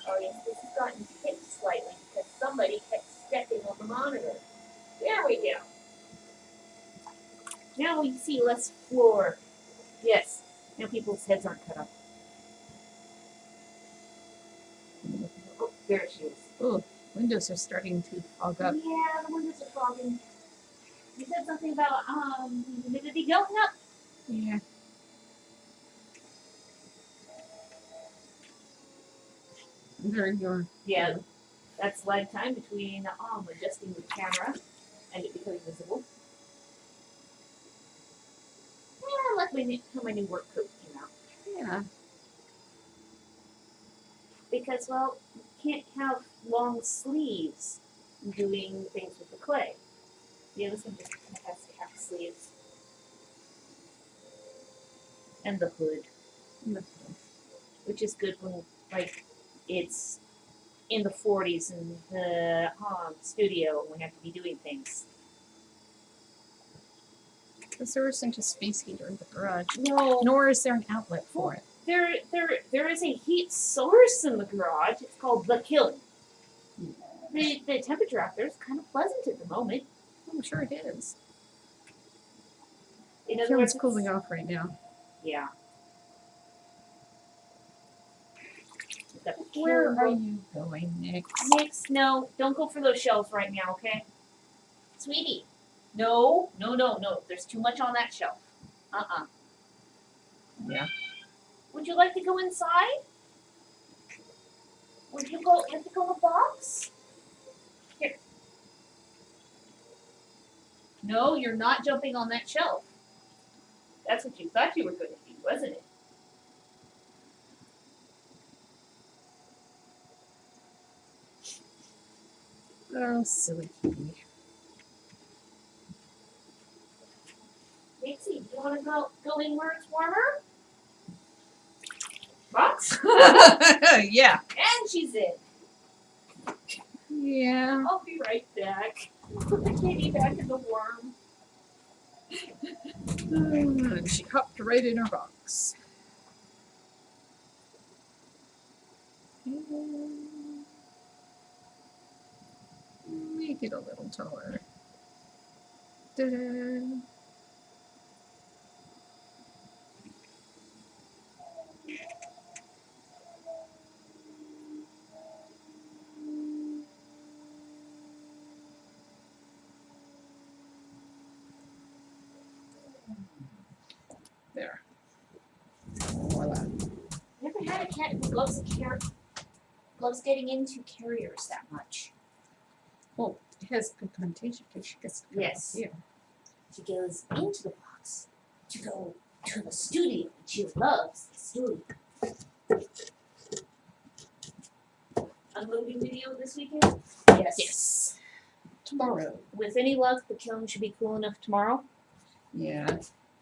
Oh yes, this has gotten tipped slightly because somebody kept stepping on the monitor. There we go. Now we see less floor. Yes. Now people's heads aren't cut off. Oh, there she is. Oh, windows are starting to fog up. Yeah, the windows are fogging. You said something about humidity going up? Yeah. There you are. Yeah. That's lag time between adjusting the camera and it becoming visible. Yeah, I like how my new work coat came out. Yeah. Because, well, you can't have long sleeves doing things with the clay. Yeah, this one just has cap sleeves. And the hood, No. which is good when like it's in the 40s in the studio and we have to be doing things. Because there isn't a space heater in the garage. No, Nor is there an outlet for it. there is a heat source in the garage. It's called the kiln. The temperature out there is kind of pleasant at the moment. I'm sure it is. In The other words, kiln's cooling off right now. Yeah. The Where kiln are will- you going next? Next, no, don't go for those shelves right now, okay? Sweetie. No. There's too much on that shelf. Yeah. Would you like to go inside? Would you go in the box? Here. No, you're not jumping on that shelf. That's what you thought you were going to do, wasn't it? Oh, silly kitty. Dixie, do you want to go in where it's warmer? Box? Yeah. And she's in. Yeah. I'll be right back. Put the kitty back in the worm. And she hopped right in her box. Make it a little taller. Ta-da. There. Voila. Never had a cat who loves getting into carriers that much. Oh, it has good connotation because she gets to come Yes. up here. She goes into the box to go to the studio. She loves the studio. Unloading video this weekend? Yes. Yes. Tomorrow. With any luck, the kiln should be cool enough tomorrow. Yeah.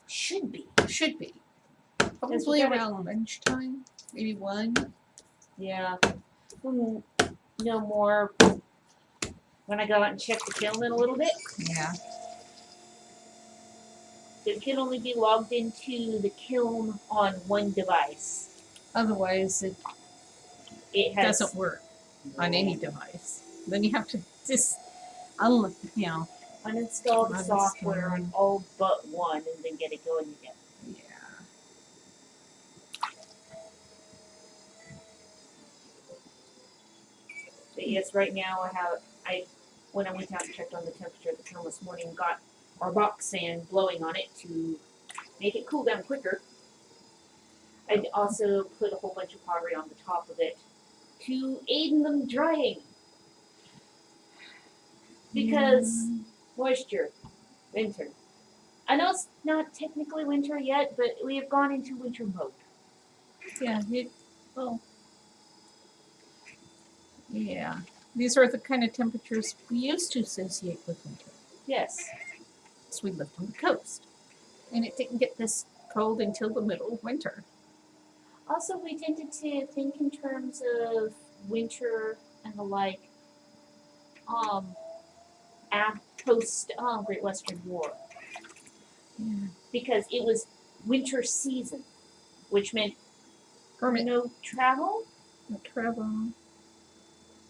Should be. Should be. Yes, Probably we gotta- around lunchtime. Maybe 1. Yeah. We'll know more when I go out and check the kiln in a little bit. Yeah. It can only be logged into the kiln on one device. Otherwise, it It has doesn't work on any device. Then you have to just, you know, uninstall the Uninstall. software on all but one and then get it going again. yeah. But yes, right now when I went out and checked on the temperature of the kiln this morning, got our box fan blowing on it to make it cool down quicker. I also put a whole bunch of pottery on the top of it to aid in them drying. Because moisture, winter. I know it's not technically winter yet, but we have gone into winter mode. Yeah. Well. Yeah. These are the kind of temperatures we used to associate with winter. Yes. So we lived on the coast. And it didn't get this cold until the middle of winter. Also, we tended to think in terms of winter and the like, post Great Western War, Yeah. because it was winter season, which meant Hermit. no travel. No travel.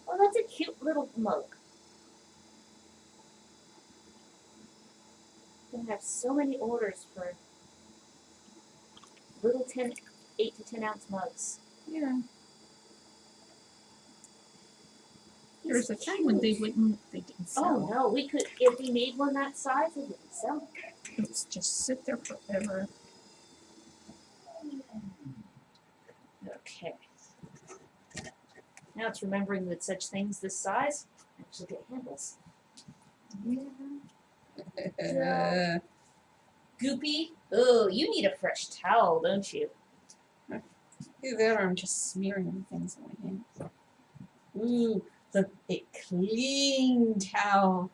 Oh, that's a cute little mug. We have so many orders for little 8 to 10 ounce mugs. Yeah. There was a time when they didn't sell. Oh no, we could, if we made one that size, it wouldn't sell. It was just sit there forever. Okay. Now it's remembering that such things this size actually get handles. Yeah. Goopy. Oh, you need a fresh towel, don't you? Either that or I'm just smearing things on my hands. Ooh, the clean towel.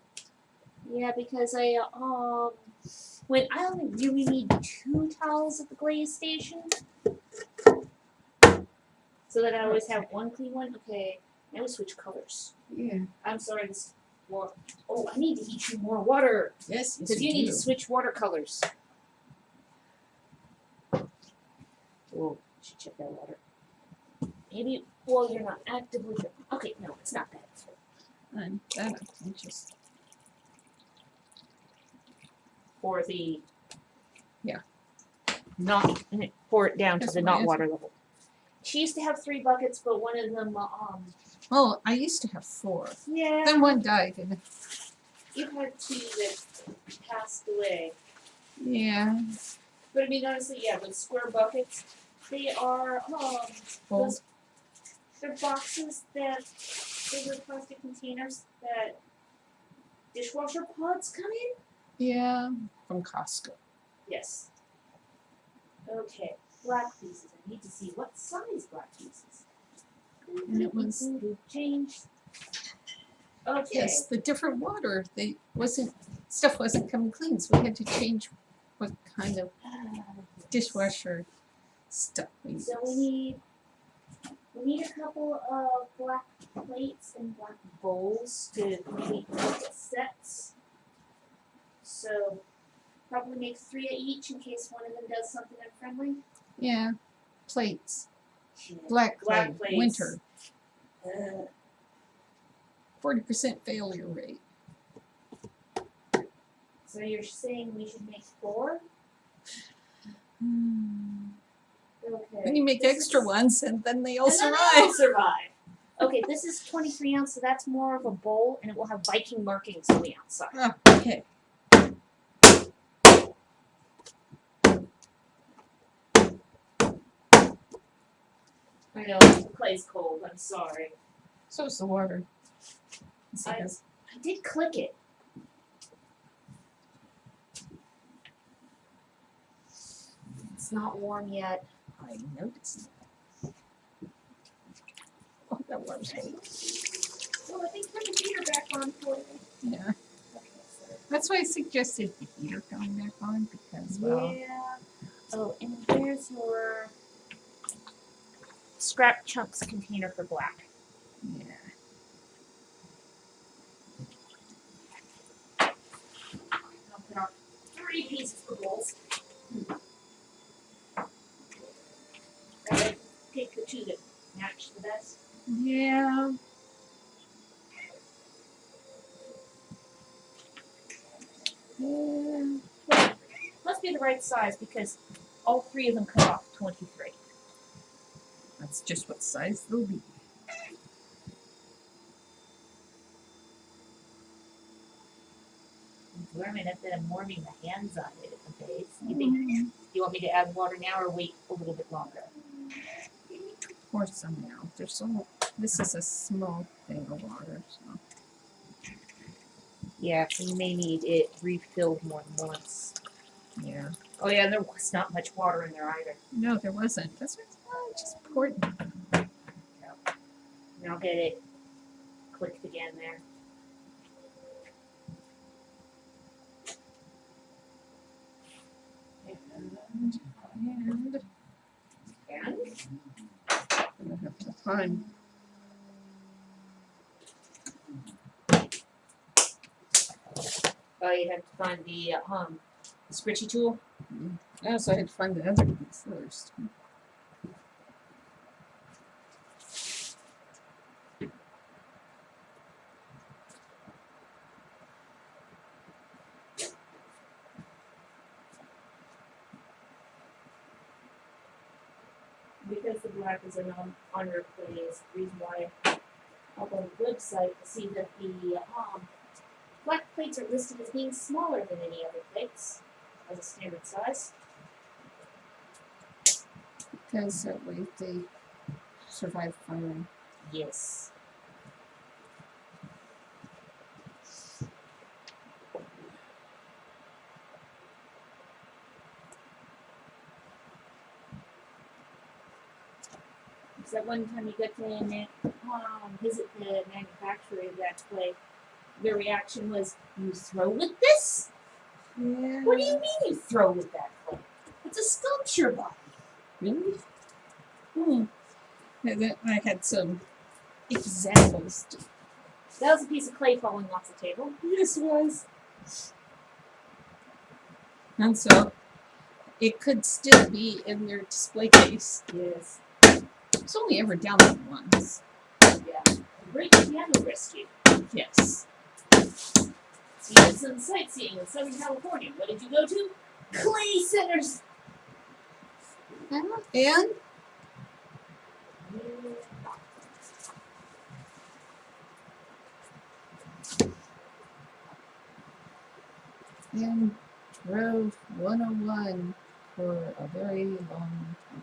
Yeah, because I when I only really need 2 towels at the glaze station, so that I always have one clean one. Okay, now we switch colors. Yeah. I'm sorry, this war. Oh, I need to heat you more water Yes, because you need to switch watercolors. Oh, I should check that water. Maybe. Well, you're not actively. Okay, no, it's not bad. I'm just For the. Yeah. Not pour it down That's to the my not answer. water level. She used to have 3 buckets, but one of them, Oh, I used to have 4. yeah. Then one died, and You had 2 that passed away. yeah. But I mean, honestly, yeah, the square buckets, they are, Well, those, they're boxes that, those are plastic containers that dishwasher pods come in? yeah, from Costco. Yes. Okay, black pieces. I need to see what size black pieces. And it was changed. Okay. yes, the different water. Stuff wasn't coming clean, so we had to change what kind of dishwasher stuff we used. So we need a couple of black plates and black bowls to complete bucket sets. So probably make 3 of each in case one of them does something unfriendly. Yeah, plates, Yeah. black Black clay, plates. winter, 40% failure rate. So you're saying we should make 4? Okay. Then you make This extra is- ones, and then they all and then survive. they all survive. Okay, this is 23 ounce, so that's more of a bowl, and it will have Viking markings on the outside. Oh, okay. I know the clay's cold. I'm sorry. So is the water. Let's see I this. did click it. It's not warm yet. I noticed. Oh, that warms me. Well, I think put the heater back on for you. Yeah. Okay, so. That's why I suggested the heater going back on because, well, Yeah. Oh, and there's your scrap chunks container for black. yeah. I'll put out 3 pieces for bowls. Pick the 2 that match the best. Yeah. Yeah. Must be the right size because all 3 of them cut off 23. That's just what size they'll be. Warming it, then I'm warming the hands on it at the base. You want me to add water now or wait a little bit longer? Pour some now. This is a small thing of water, so. Yeah, so you may need it refilled more than once. Yeah. Oh yeah, there was not much water in there either. No, there wasn't. That's what just poured. And I'll get it clicked again there. And And I'm gonna have to find. oh, you have to find the scritchy tool. I also had to find the other ones first. Because the black is an under clay is the reason why up on the website to see that the black plates are listed as being smaller than any other plates as a standard size. Because that way they survive firing. Yes. Because that one time you got to visit the manufacturer of that clay, their reaction was, "You throw with this?" Yeah. What do you mean you throw with that clay? It's a sculpture body. Really? And then I had some examples. That was a piece of clay falling off the table. Yes, it was. And so it could still be in their display case. Yes. It's only ever down there once. Yeah. Great piano rescue. Yes. So you did some sightseeing in Southern California. What did you go to? Clay centers. And drove 101 for a very long time.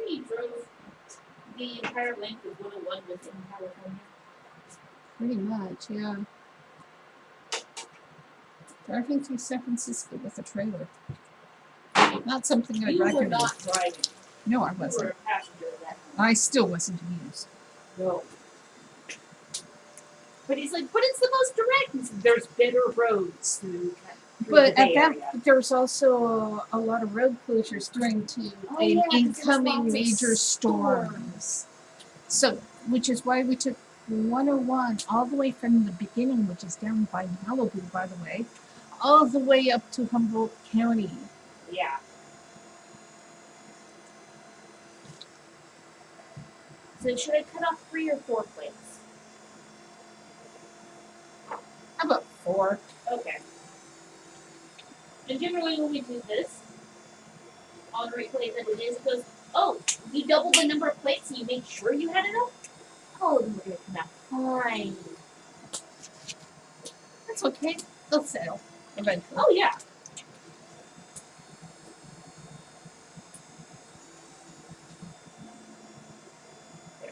You drove the entire length of 101 within California. Pretty much, yeah. Driving through San Francisco with a trailer. Not something I'd You were recommend. not driving. No, I You were wasn't. a passenger of that. I still wasn't amused. No. But he's like, but it's the most direct. He said, there's better roads through But the at Bay that, Area. there was also a lot of road closures during Oh, yeah, 'cause there was incoming lots of major storms. So, which is why we took 101 all the way from the beginning, which is down by Malibu, by the way, all the way up to Humboldt County. Yeah. So should I cut off 3 or 4 plates? How about 4? Okay. And generally when we do this, on replay that it is, it goes, oh, you doubled the number of plates and you made sure you had enough? Oh, then we're going to come out fine. That's okay. They'll settle eventually. Oh, yeah.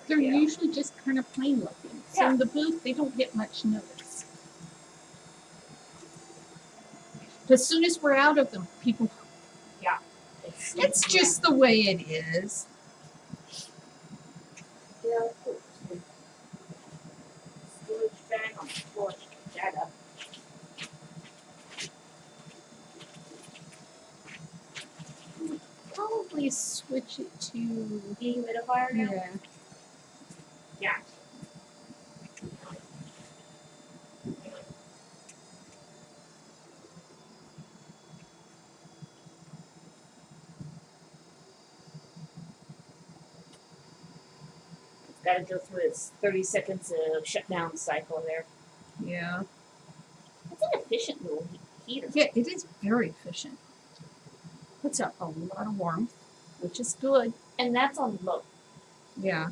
They're usually just kind of plain looking. So Yeah. in the booth, they don't get much notice. As soon as we're out of them, people... Yeah. It's just the way it is. Yeah, storage bag on the porch. That up. Probably switch it to... Dehumidifier now? Yeah. Yeah. It's got to go through its 30 seconds of shutdown cycle there. Yeah. It's an efficient little heater. Yeah, it is very efficient. Puts out a lot of warmth, which is good. And that's on low. Yeah.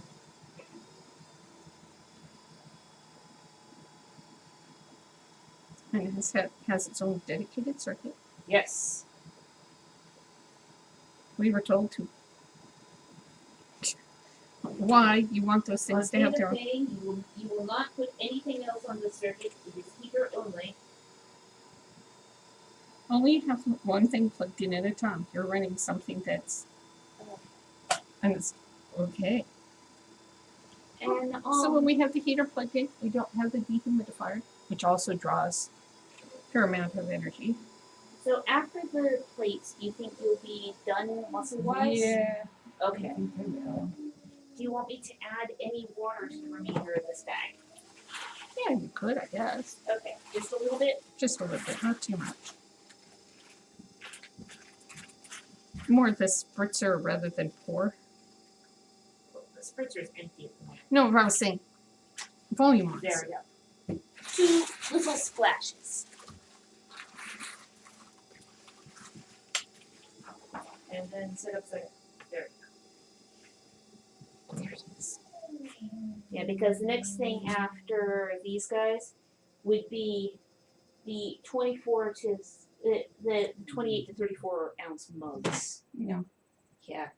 And it has its own dedicated circuit. Yes. We were told to. Why you want those things to have their own. You will not put anything else on the circuit. It is heater only. Only have one thing plugged in at a time. You're running something that's... And it's okay. And So when we have the heater plugged in, we don't have the dehumidifier, which also draws a fair amount of energy. so after the plates, do you think you'll be done muscle-wise? Yeah. Okay. I think I will. Do you want me to add any water to the remainder of this bag? Yeah, you could, I guess. Okay, just a little bit? Just a little bit, not too much. More the spritzer rather than pour. Well, the spritzer is empty at the moment. No, what I was saying, volume-wise. There we go. 2 little splashes. And then set up there. There it is. Yeah, because the next thing after these guys would be the 24 to the 28 to 34 ounce mugs. Yeah. Yeah.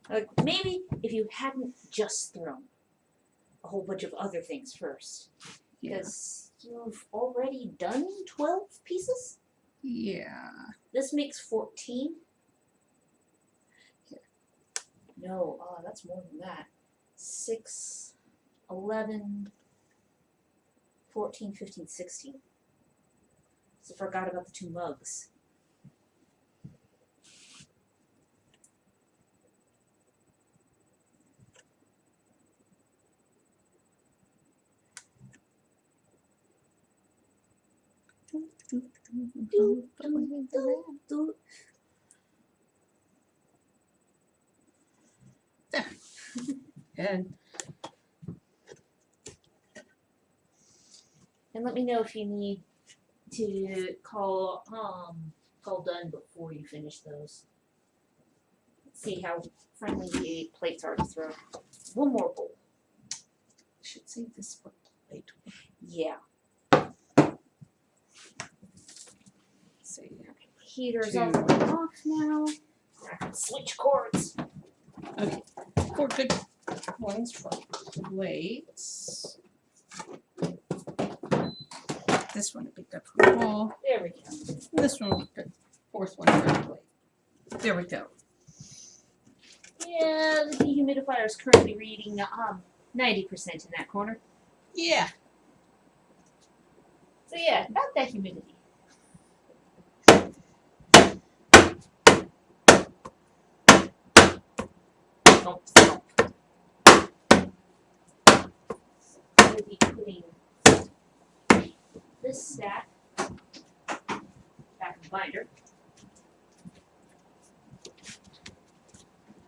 Like maybe if you hadn't just thrown a whole bunch of other things first, Yeah. because you've already done 12 pieces. Yeah. This makes 14. No, that's more than that. 6, 11, 14, 15, 16. So forgot about the 2 mugs. And let me know if you need to call done before you finish those. Let's see how friendly the plates are to throw. One more bowl. should save this for plate. Yeah. See. Okay. Heater's 2. all the way off now. I can switch cords. Okay. 4 good ones for plates. This one would be good for a bowl. There we go. This one would be good. 4th one for a plate. There we go. Yeah, the dehumidifier is currently reading 90% in that corner. Yeah. So yeah, about that humidity. Thump, thump. I'm going to be putting this stack back in the binder.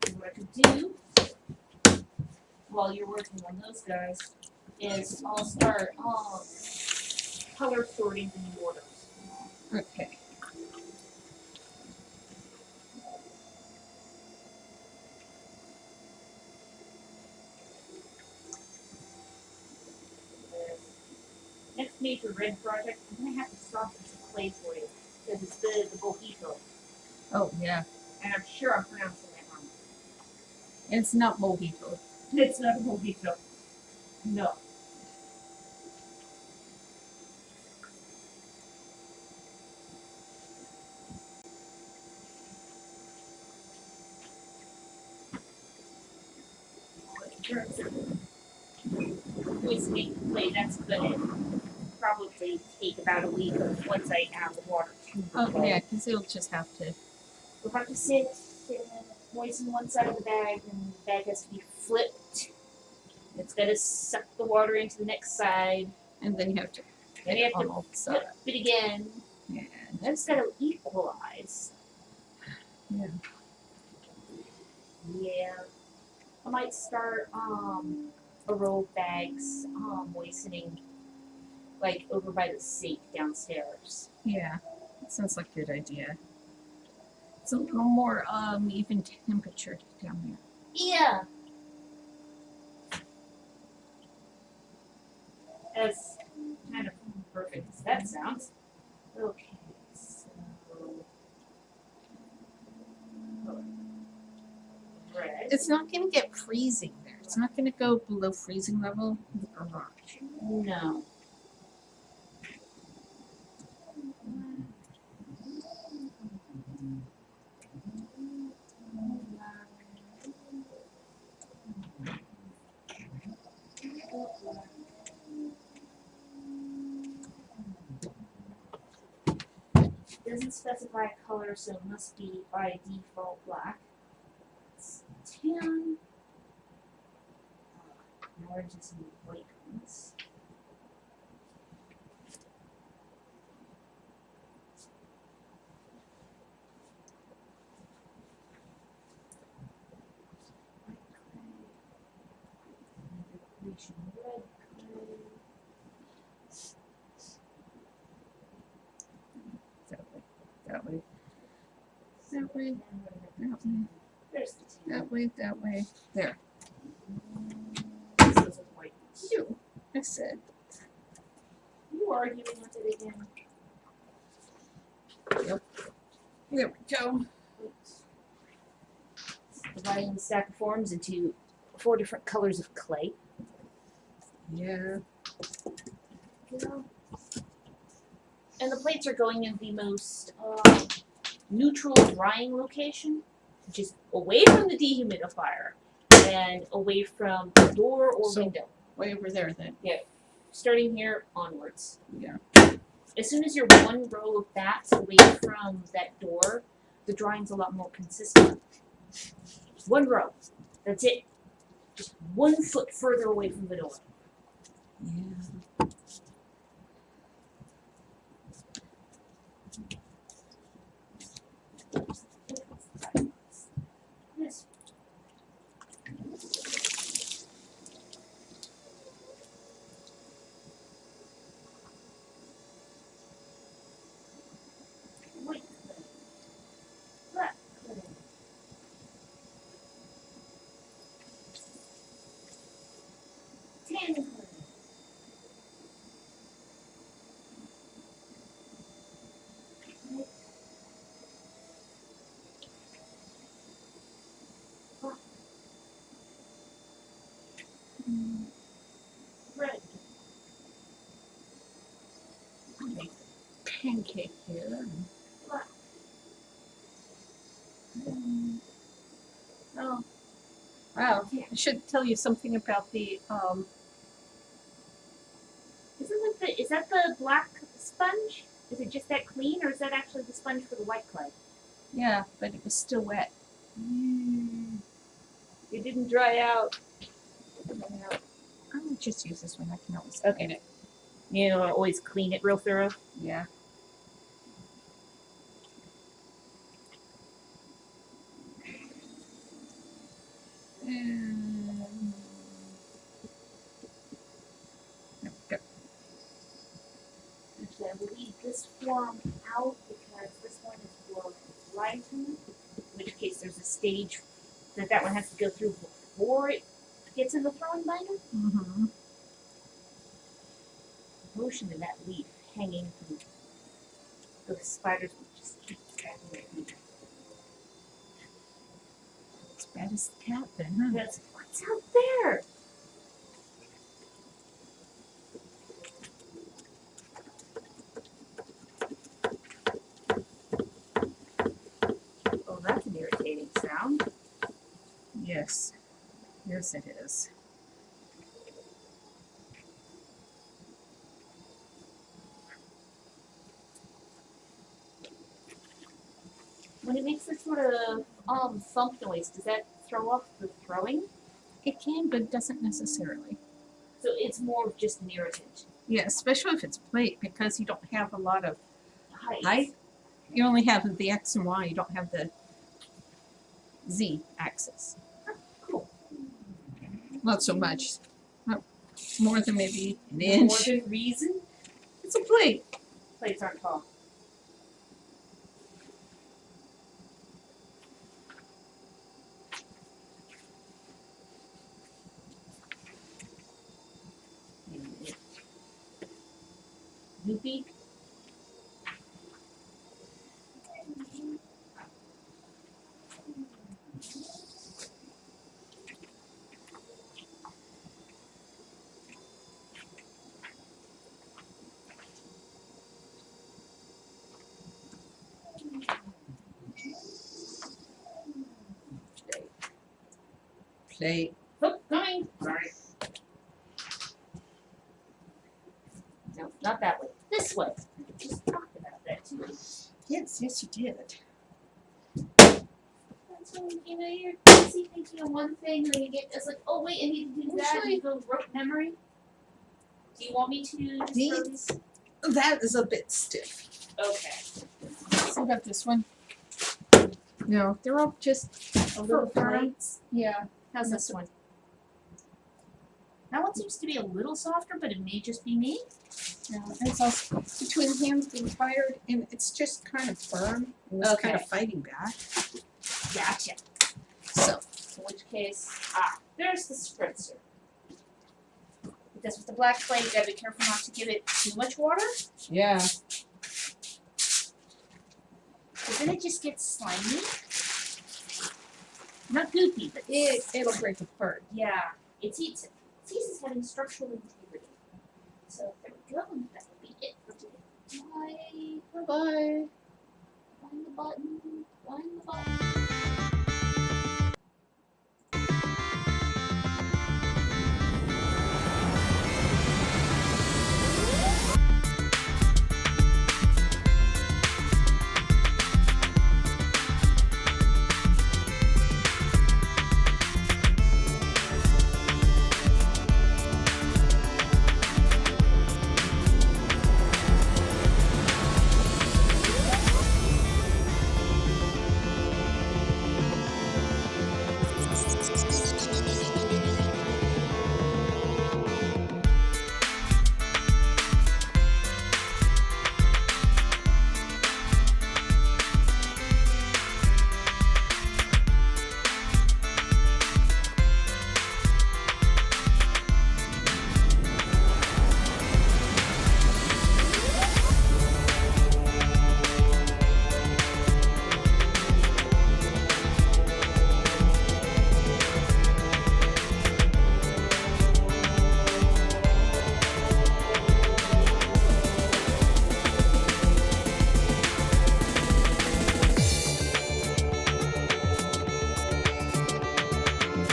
And what I could do while you're working on those guys is I'll start color sorting the new orders. Okay. Next major red project, I'm going to have to soften some clay for you because it's the mojito. Oh, yeah. And I'm sure I'm pronouncing that wrong. It's not mojito. It's not a mojito. No. In terms of moistening the clay, that's going to probably take about a week once I add the water to the Oh, clay. yeah, because it'll just have to. You'll have to sit and moisten one side of the bag, and the bag has to be flipped. It's got to suck the water into the next side. And then you have to. Then you have to flip flip it again. Yeah. And then it's got to equalize. Yeah. Yeah. I might start a row of bags moistening like over by the sink downstairs. Yeah. That sounds like a good idea. It's a little more even temperature down here. Yeah. As kind of perfect as that sounds. Okay, so red. It's not going to get freezing there. It's not going to go below freezing level in the garage. No. Doesn't specify a color, so it must be by default black. It's tan. Oranges and white ones. Red clay. That way. That way. That way. There's the tan. That way. That way. There. Those are the white ones. You. I said. You arguing with it again? Yep. There we go. Dividing the stack of forms into 4 different colors of clay. Yeah. And the plates are going in the most neutral drying location, which is away from the dehumidifier and away from the door or So- window. Way over there then. Starting here onwards. Yeah. As soon as you're one row of bats away from that door, the drawing's a lot more consistent. One row. That's it. Just 1 foot further away from the door. Yeah. Yes. White clay. Black clay. Tan clay. Red. Make the pancake here. Black. Oh. Wow. I should tell you something about the Is that the black sponge? Is it just that clean, or is that actually the sponge for the white clay? yeah, but it was still wet. It didn't dry out. I'll just use this one. I can always Okay. clean it. You know, always clean it real thorough. Yeah. There we go. Actually, I believe this formed out because this one is for lighten, in which case there's a stage that one has to go through before it gets in the throwing binder. Mm-hmm. Motion in that leaf hanging from those spiders will just keep dragging it in. As bad as the cat then, huh? That's what's out there. Oh, that's an irritating sound. Yes. Yes, it is. When it makes this sort of thump noise, does that throw off the throwing? It can, but it doesn't necessarily. So it's more of just an irritant. Yeah, especially if it's plate, because you don't have a lot of Height. height. You only have the X and Y. You don't have the Z axis. Cool. Not so much. Not more than maybe an More inch. than reason. It's a plate. Plates aren't tall. Loopy. Plate. Oh, coming. Sorry. No, not that way. This way. We just talked about that too. Yes, yes, you did. That's when, you know, you're busy thinking of one thing, and then you get, it's like, oh wait, I need to do that, and you go rote memory. Do you want me to just throw these? That is a bit stiff. Okay. What about this one? No, they're all just A little for firm. plates. Yeah. How's this one? That one seems to be a little softer, but it may just be me. No, it's also between hands being tired, and it's just kind of firm. It was kind of Okay. fighting back. Gotcha. So, In which case, there's the spritzer. Because with the black clay, you gotta be careful not to give it too much water, yeah. because then it just gets slimy. Not goopy, but It'll break apart. yeah, it eats it. It ceases having structural integrity. So there we go, and that will be it for today. Bye. Bye-bye. Find the button. Find the button.